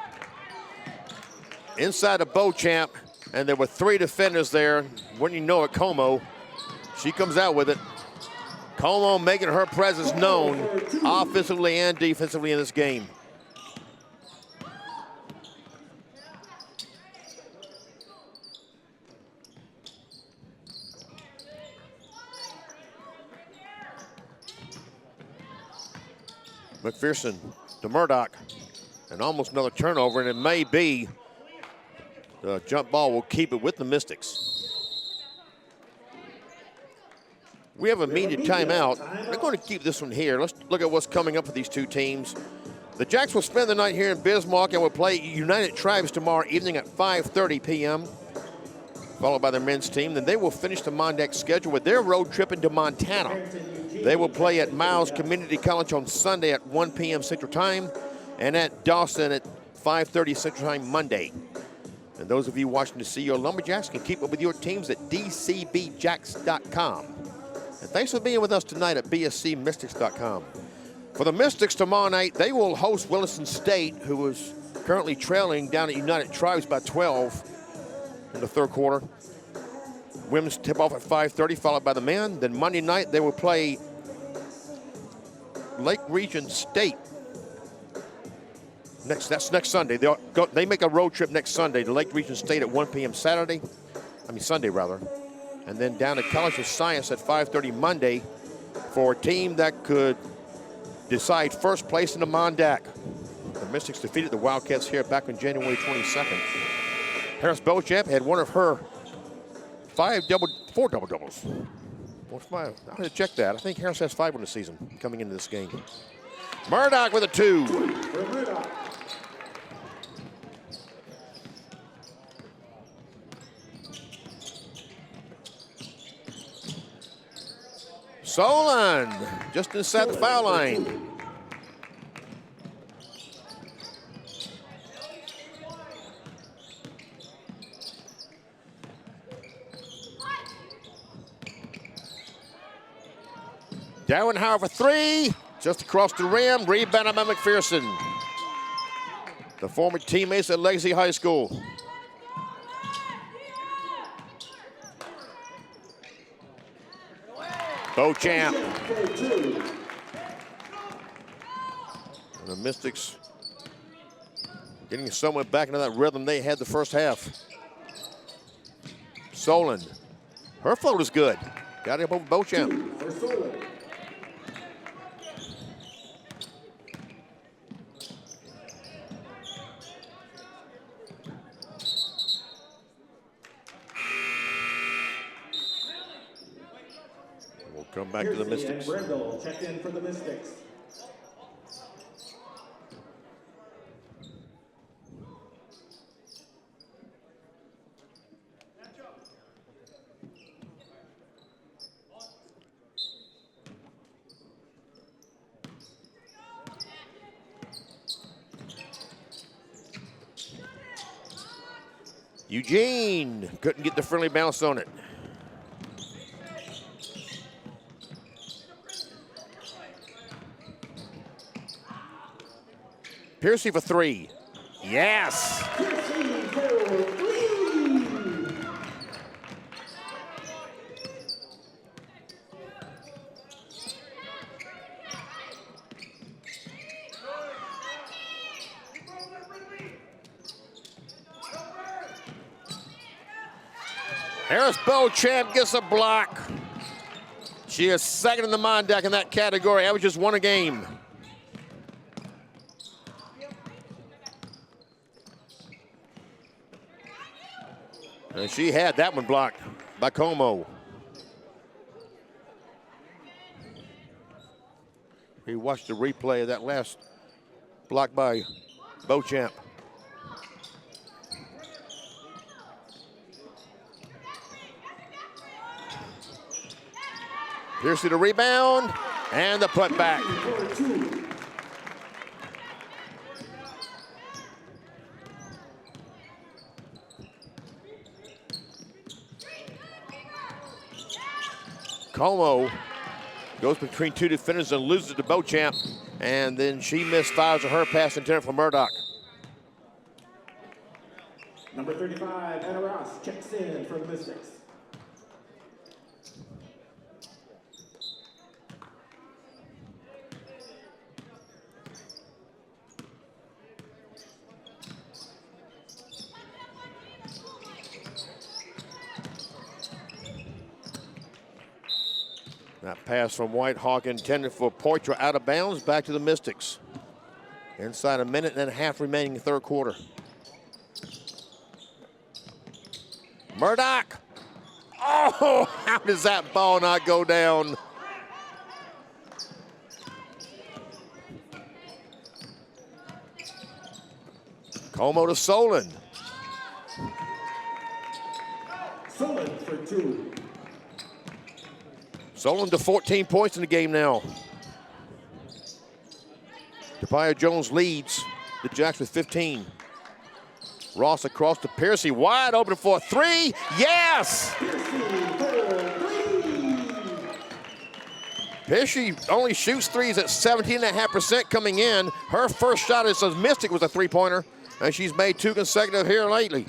Inside of Beauchamp, and there were 3 defenders there. Wouldn't you know it, Como. She comes out with it. Como making her presence known offensively and defensively in this game. McPherson to Murdoch, and almost another turnover, and it may be the jump ball will keep it with the Mystics. We have a media timeout. We're going to keep this one here. Let's look at what's coming up for these two teams. The Jacks will spend the night here in Bismarck and will play United Tribes tomorrow evening at 5:30 p.m., followed by their men's team. Then they will finish the Mondeck schedule with their road trip into Montana. They will play at Miles Community College on Sunday at 1 p.m. Central Time and at Dawson at 5:30 Central Time Monday. And those of you watching to see your Lumberjacks can keep up with your teams at dcbjacks.com. And thanks for being with us tonight at bscmystics.com. For the Mystics tomorrow night, they will host Williston State, who is currently trailing down at United Tribes by 12 in the third quarter. Women's tip off at 5:30, followed by the men. Then Monday night, they will play Lake Region State. That's next Sunday. They make a road trip next Sunday to Lake Region State at 1 p.m. Sunday, rather. And then down to College of Science at 5:30 Monday for a team that could decide first place in the Mondac. The Mystics defeated the Wildcats here back on January 22nd. Harris Beauchamp had one of her 4 double-doubles. I have to check that. I think Harris has 5 on the season coming into this game. Murdoch with a 2. For Murdoch. Solon just inside the foul line. Dowenhauer for 3, just across the rim, rebounded by McPherson. The former teammates at Legacy High School. Beauchamp. And the Mystics getting somewhat back into that rhythm they had the first half. Solon. Her float is good. Got it up over Beauchamp. For Solon. Come back to the Mystics. And Brendel checked in for the Mystics. Eugene couldn't get the friendly bounce on it. Piercy for 3. Yes. Piercy for 3. Harris Beauchamp gets a block. She is second in the Mondac in that category. Averages 1 a game. And she had that one blocked by Como. We watched the replay of that last block by Beauchamp. Piercy the rebound and the putback. Como goes between two defenders and loses to Beauchamp. And then she misfires her pass intended for Murdoch. Number 35, Anna Ross, checks in for the Mystics. That pass from Whitehawk intended for Poitra out of bounds, back to the Mystics. Inside a minute and a half remaining in the third quarter. Murdoch. Oh, how does that ball not go down? Como to Solon. Solon for 2. Solon to 14 points in the game now. Tapia Jones leads the Jacks with 15. Ross across to Piercy, wide open for a 3. Yes! Piercy only shoots threes at 17.5% coming in. Her first shot as a Mystic was a 3-pointer, and she's made 2 consecutive here lately.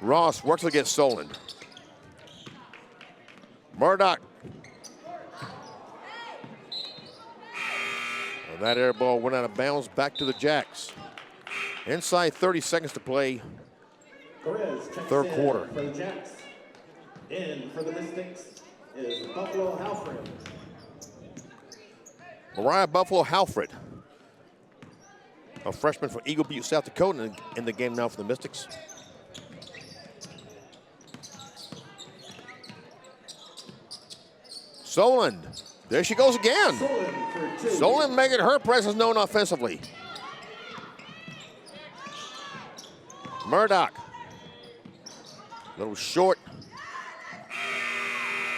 Ross works against Solon. Murdoch. Well, that air ball went out of bounds, back to the Jacks. Inside 30 seconds to play. Third quarter. For the Jacks. In for the Mystics is Buffalo Halfred. Mariah Buffalo Halfred, a freshman from Eagle Butte, South Dakota, in the game now for the Mystics. Solon, there she goes again. Solon making her presence known offensively. Murdoch, a little short.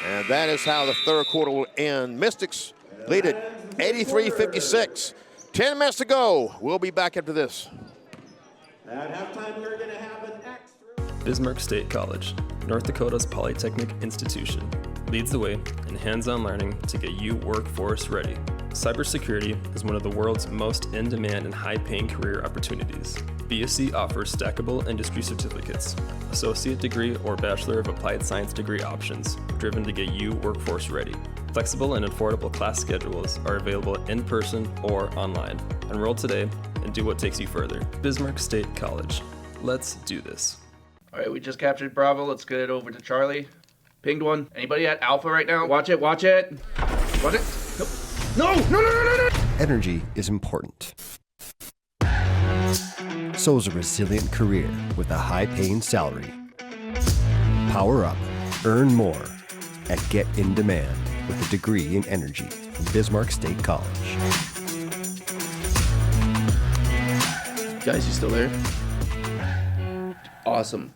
And that is how the third quarter will end. Mystics lead it 83-56. 10 minutes to go. We'll be back after this. At halftime, we're going to have an extra. Bismarck State College, North Dakota's polytechnic institution, leads the way in hands-on learning to get you workforce ready. Cybersecurity is one of the world's most in-demand and high-paying career opportunities. BSC offers stackable industry certificates, associate degree or Bachelor of Applied Science degree options, driven to get you workforce ready. Flexible and affordable class schedules are available in person or online. Enroll today and do what takes you further. Bismarck State College. Let's do this. All right, we just captured Bravo. Let's get it over to Charlie. Pinged one. Anybody at Alpha right now? Watch it, watch it. Watch it. No, no, no, no, no, no. Energy is important. So is a resilient career with a high-paying salary. Power up, earn more, and get in demand with a degree in energy from Bismarck State College. Guys, you still there? Awesome.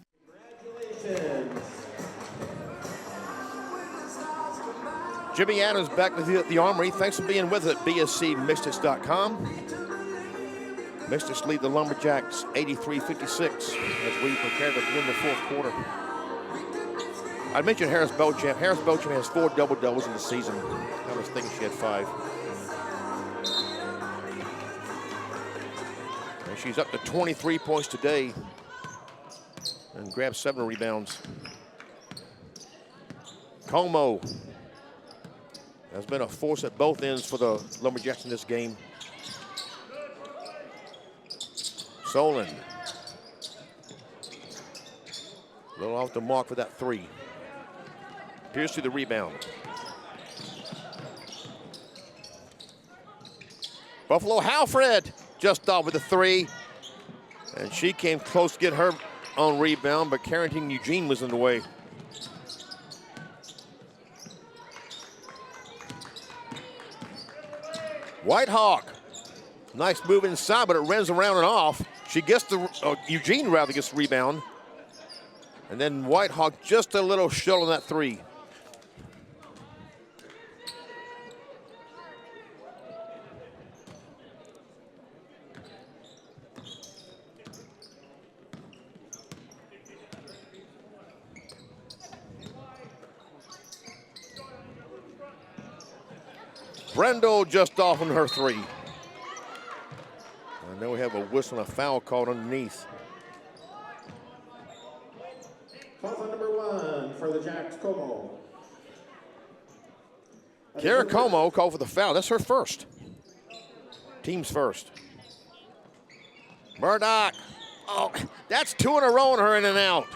Jimmy Adams back with you at the Armory. Thanks for being with us at bscmystics.com. Mystics lead the Lumberjacks 83-56 as we prepare to begin the fourth quarter. I mentioned Harris Beauchamp. Harris Beauchamp has 4 double-doubles in the season. I was thinking she had 5. And she's up to 23 points today and grabbed 7 rebounds. Como has been a force at both ends for the Lumberjacks in this game. Solon, a little off the mark for that 3. Pierce to the rebound. Buffalo Halfred just off with a 3. And she came close to get her own rebound, but Carrington Eugene was in the way. Whitehawk, nice move inside, but it runs around and off. She gets the, Eugene rather gets the rebound. And then Whitehawk just a little short on that 3. Brendel just off on her three. And then we have a whistle and a foul called underneath. Falls on number 1 for the Jacks, Como. Kara Como called for the foul. That's her first. Team's first. Murdoch. Oh, that's 2 in a row on her in and out.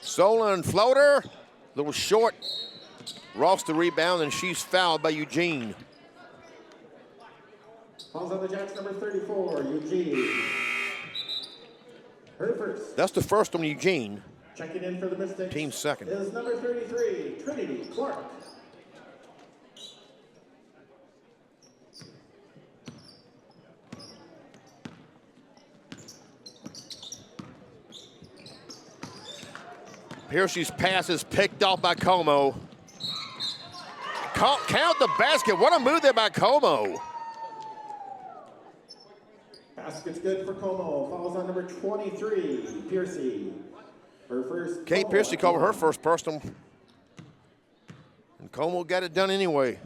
Solon floater, a little short. Ross the rebound, and she's fouled by Eugene. Falls on the Jacks, number 34, Eugene. Her first. That's the first on Eugene. Checking in for the Mystics. Team second. Is number 33, Trinity Clark. Piercy's pass is picked off by Como. Count the basket. What a move there by Como. Basket's good for Como. Falls on number 23, Piercy. Her first. Kate Piercy covered her first personal. And Como got it done anyway.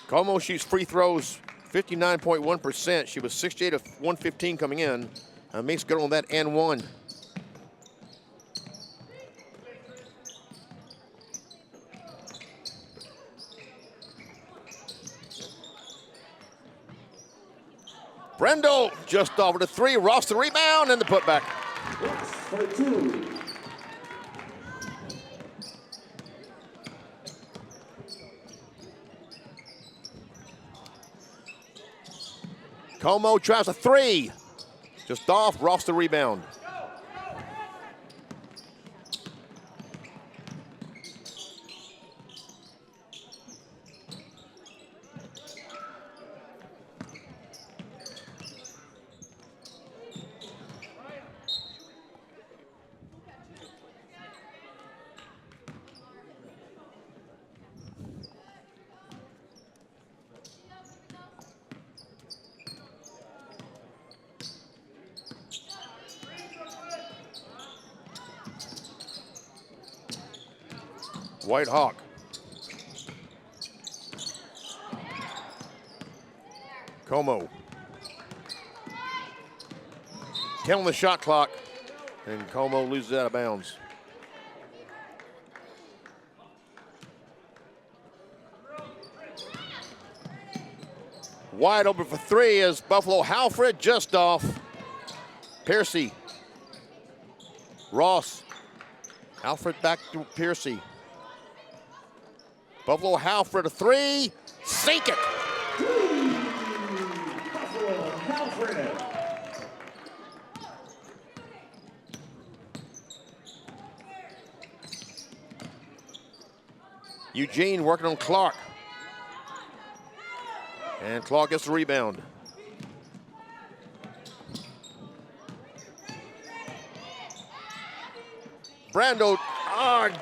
Como shoots free throws 59.1%. She was 68 of 115 coming in. And makes good on that and one. Brendel just over to three. Ross the rebound and the putback. Ross for 2. Como tries a three. Just off. Ross the rebound. White Hawk. Como. 10 on the shot clock, and Como loses out of bounds. Wide open for three is Buffalo Halfred, just off. Piercy. Ross. Alfred back to Piercy. Buffalo Halfred a three. Sink it. Buffalo Halfred. Eugene working on Clark. And Clark gets the rebound. Brando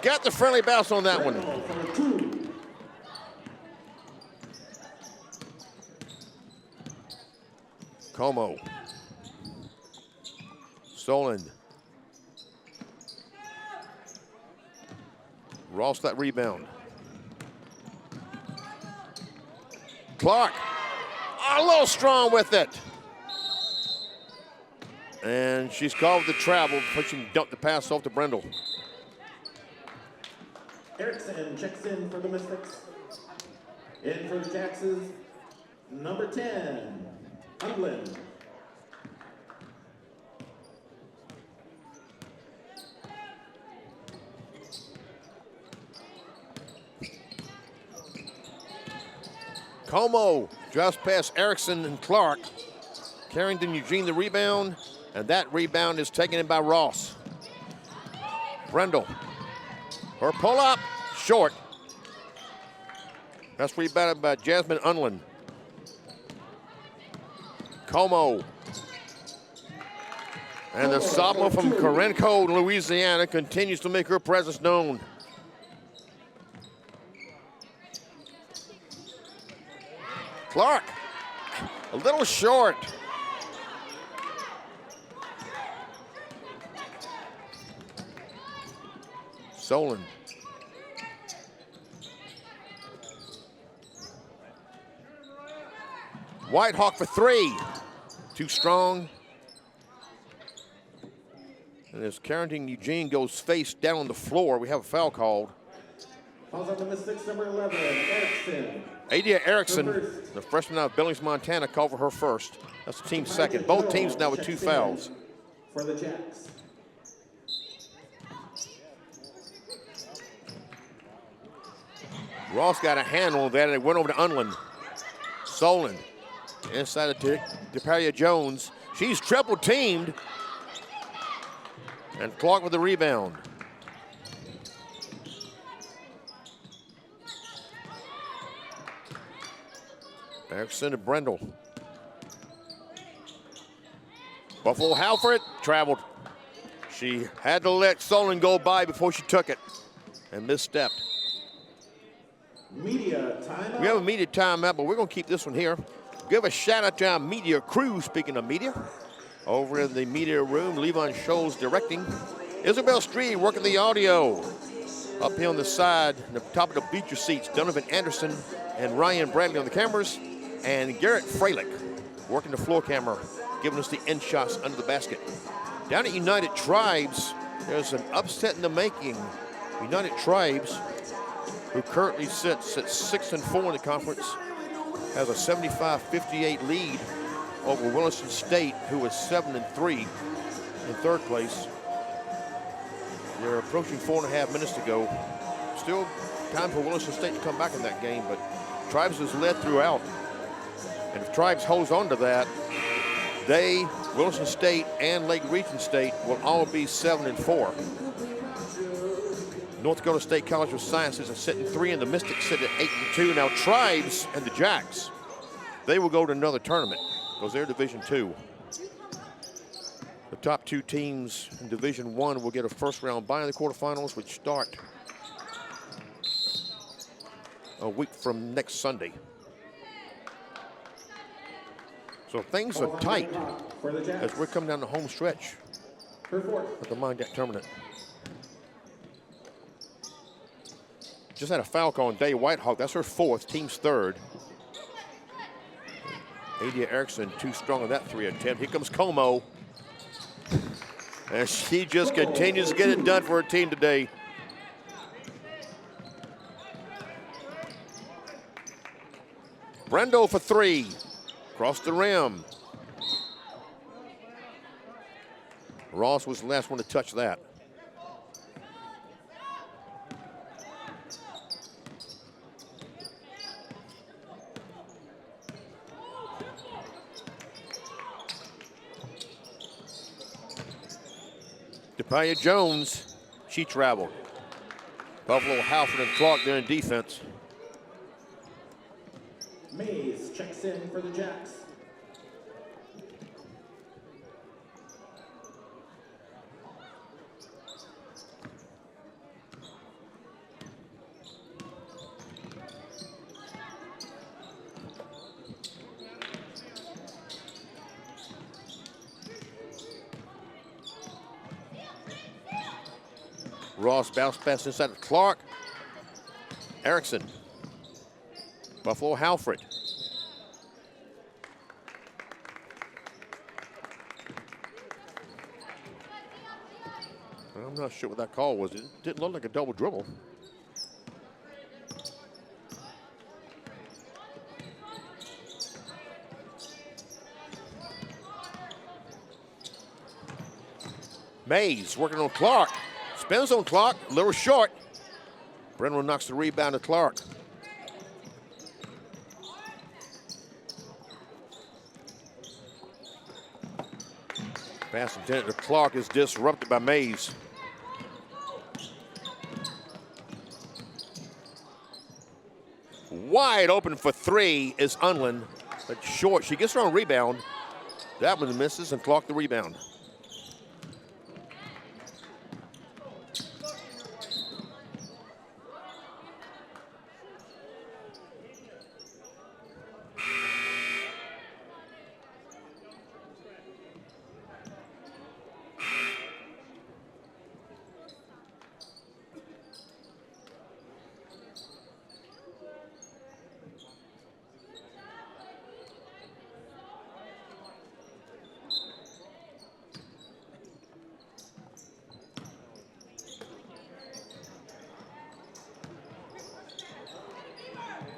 got the friendly bounce on that one. Como. Solon. Ross that rebound. Clark. A little strong with it. And she's called the travel, pushing dump the pass off to Brendel. Erickson checks in for the Mystics. In for the Jaxes, number 10, Ungland. Como drives past Erickson and Clark. Carrington Eugene the rebound, and that rebound is taken in by Ross. Brendel. Her pull-up, short. That's rebounded by Jasmine Unland. Como. And the sophomore from Corinco, Louisiana, continues to make her presence known. Clark, a little short. Solon. White Hawk for three. Too strong. And as Carrington Eugene goes face down on the floor, we have a foul called. Fouls on the Mystics, number 11, Erickson. Adia Erickson, the freshman out of Billings, Montana, called for her first. That's the team's second. Both teams now with 2 fouls. For the Jacks. Ross got a handle on that, and it went over to Unland. Solon inside of DeParia Jones. She's triple teamed. And Clark with the rebound. Erickson to Brendel. Buffalo Halford traveled. She had to let Solon go by before she took it and misstepped. Media timeout. We have a media timeout, but we're going to keep this one here. Give a shout out to our media crew, speaking of media. Over in the media room, Levon Scholes directing. Isabel Street working the audio. Up here on the side, the top of the bleacher seats, Donovan Anderson and Ryan Bradley on the cameras. And Garrett Freilich working the floor camera, giving us the end shots under the basket. Down at United Tribes, there's an upset in the making. United Tribes, who currently sits at 6-4 in the conference, has a 75-58 lead over Williston State, who is 7-3 in third place. They're approaching 4.5 minutes to go. Still time for Williston State to come back in that game, but Tribes has led throughout. And if Tribes holds on to that, they, Williston State and Lake Region State, will all be 7-4. North Dakota State College of Sciences are sitting 3, and the Mystics sit at 8-2. Now Tribes and the Jacks, they will go to another tournament because they're Division II. The top 2 teams in Division I will get a first-round bye in the quarterfinals, which start a week from next Sunday. So things are tight as we're coming down the home stretch of the Mine Deck tournament. Just had a foul call on Day Whitehawk. That's her 4th, team's 3rd. Adia Erickson too strong on that 3 attempt. Here comes Como. And she just continues to get it done for her team today. Brendo for 3. Across the rim. Ross was the last one to touch that. DePaia Jones, she traveled. Buffalo Halford and Clark there in defense. Mays checks in for the Jacks. Ross bounce pass inside of Clark. Erickson. Buffalo Halford. I'm not sure what that call was. It didn't look like a double dribble. Mays working on Clark. Spins on Clark, a little short. Brennan knocks the rebound to Clark. Pass intended to Clark is disrupted by Mays. Wide open for 3 is Unland, but short. She gets her own rebound. That one misses, and Clark the rebound.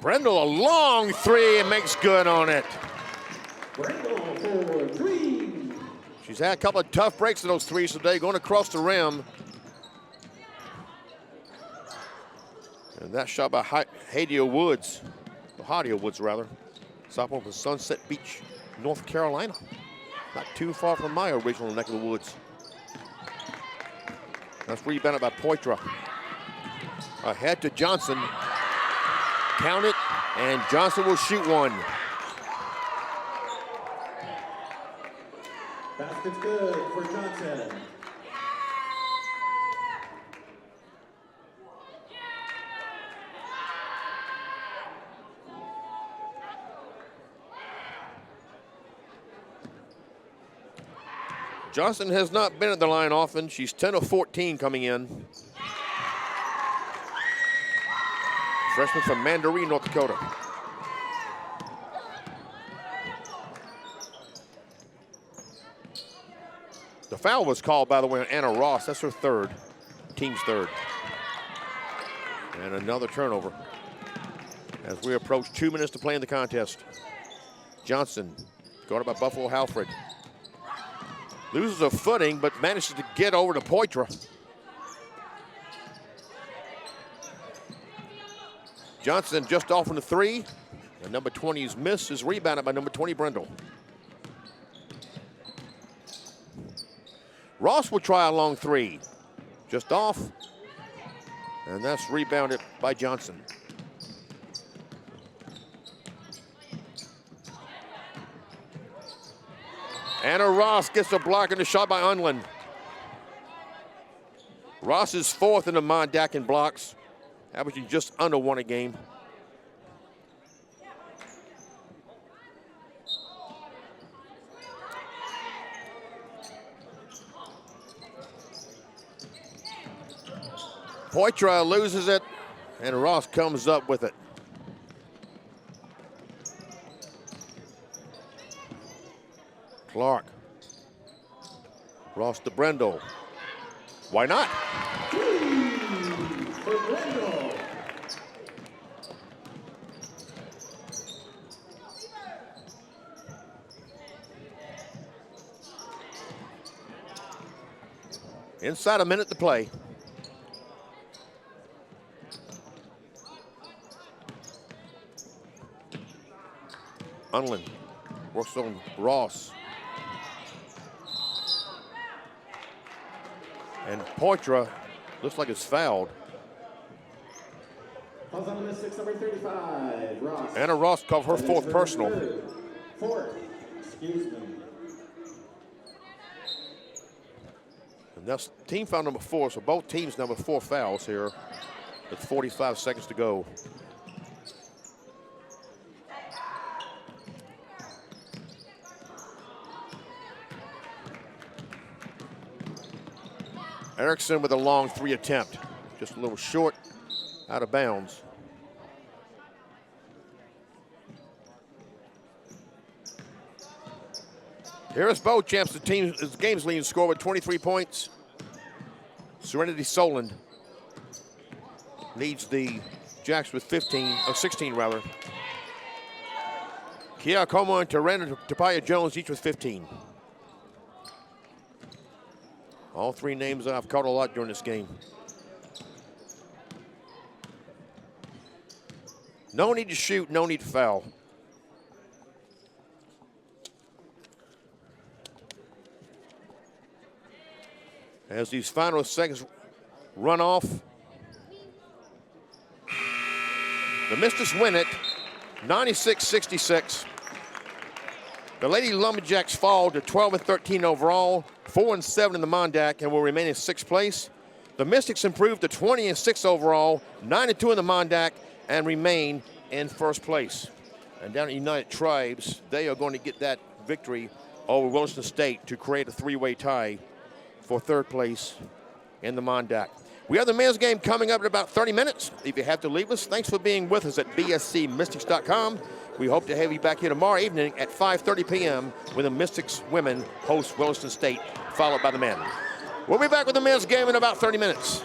Brendel, a long three, and makes good on it. Brendel for 3. She's had a couple of tough breaks in those threes today, going across the rim. And that shot by Hadia Woods, rather. Sophomore from Sunset Beach, North Carolina. Not too far from my original neck of the woods. That's rebounded by Poitra. Ahead to Johnson. Count it, and Johnson will shoot one. Basket's good for Johnson. Johnson has not been at the line often. She's 10 of 14 coming in. Freshman from Mandaree, North Dakota. The foul was called, by the way, on Anna Ross. That's her third, team's third. And another turnover as we approach 2 minutes to play in the contest. Johnson, guarded by Buffalo Halfred. Loses a footing, but manages to get over to Poitra. Johnson just off on the three. And number 20's miss is rebounded by number 20, Brendel. Ross will try a long three. Just off. And that's rebounded by Johnson. Anna Ross gets a block in the shot by Unland. Ross is fourth in the Mondac in blocks, averaging just under 1 a game. Poitra loses it, and Ross comes up with it. Clark. Ross to Brendel. Why not? For Brendel. Inside a minute to play. Unland works on Ross. And Poitra looks like it's fouled. Calls on the Mystics, number 35, Ross. Anna Ross called her fourth personal. Fourth, excuse me. And that's team foul number 4, so both teams number 4 fouls here with 45 seconds to go. Erickson with a long three attempt. Just a little short, out of bounds. Harris Beauchamps, the game's leading scorer with 23 points. Serenity Solon leads the Jacks with 16 rather. Kia Como and Tapaya Jones each with 15. All three names I've caught a lot during this game. No need to shoot, no need to foul. As these final seconds run off, the Mystics win it, 96-66. The Lady Lumberjacks fall to 12-13 overall, 4-7 in the Mondac, and will remain in 6th place. The Mystics improved to 20-6 overall, 9-2 in the Mondac, and remain in 1st place. And down at United Tribes, they are going to get that victory over Williston State to create a 3-way tie for 3rd place in the Mondac. We have the men's game coming up in about 30 minutes. If you have to leave us, thanks for being with us at bscmystics.com. We hope to have you back here tomorrow evening at 5:30 p.m. when the Mystics women host Williston State, followed by the men. We'll be back with the men's game in about 30 minutes.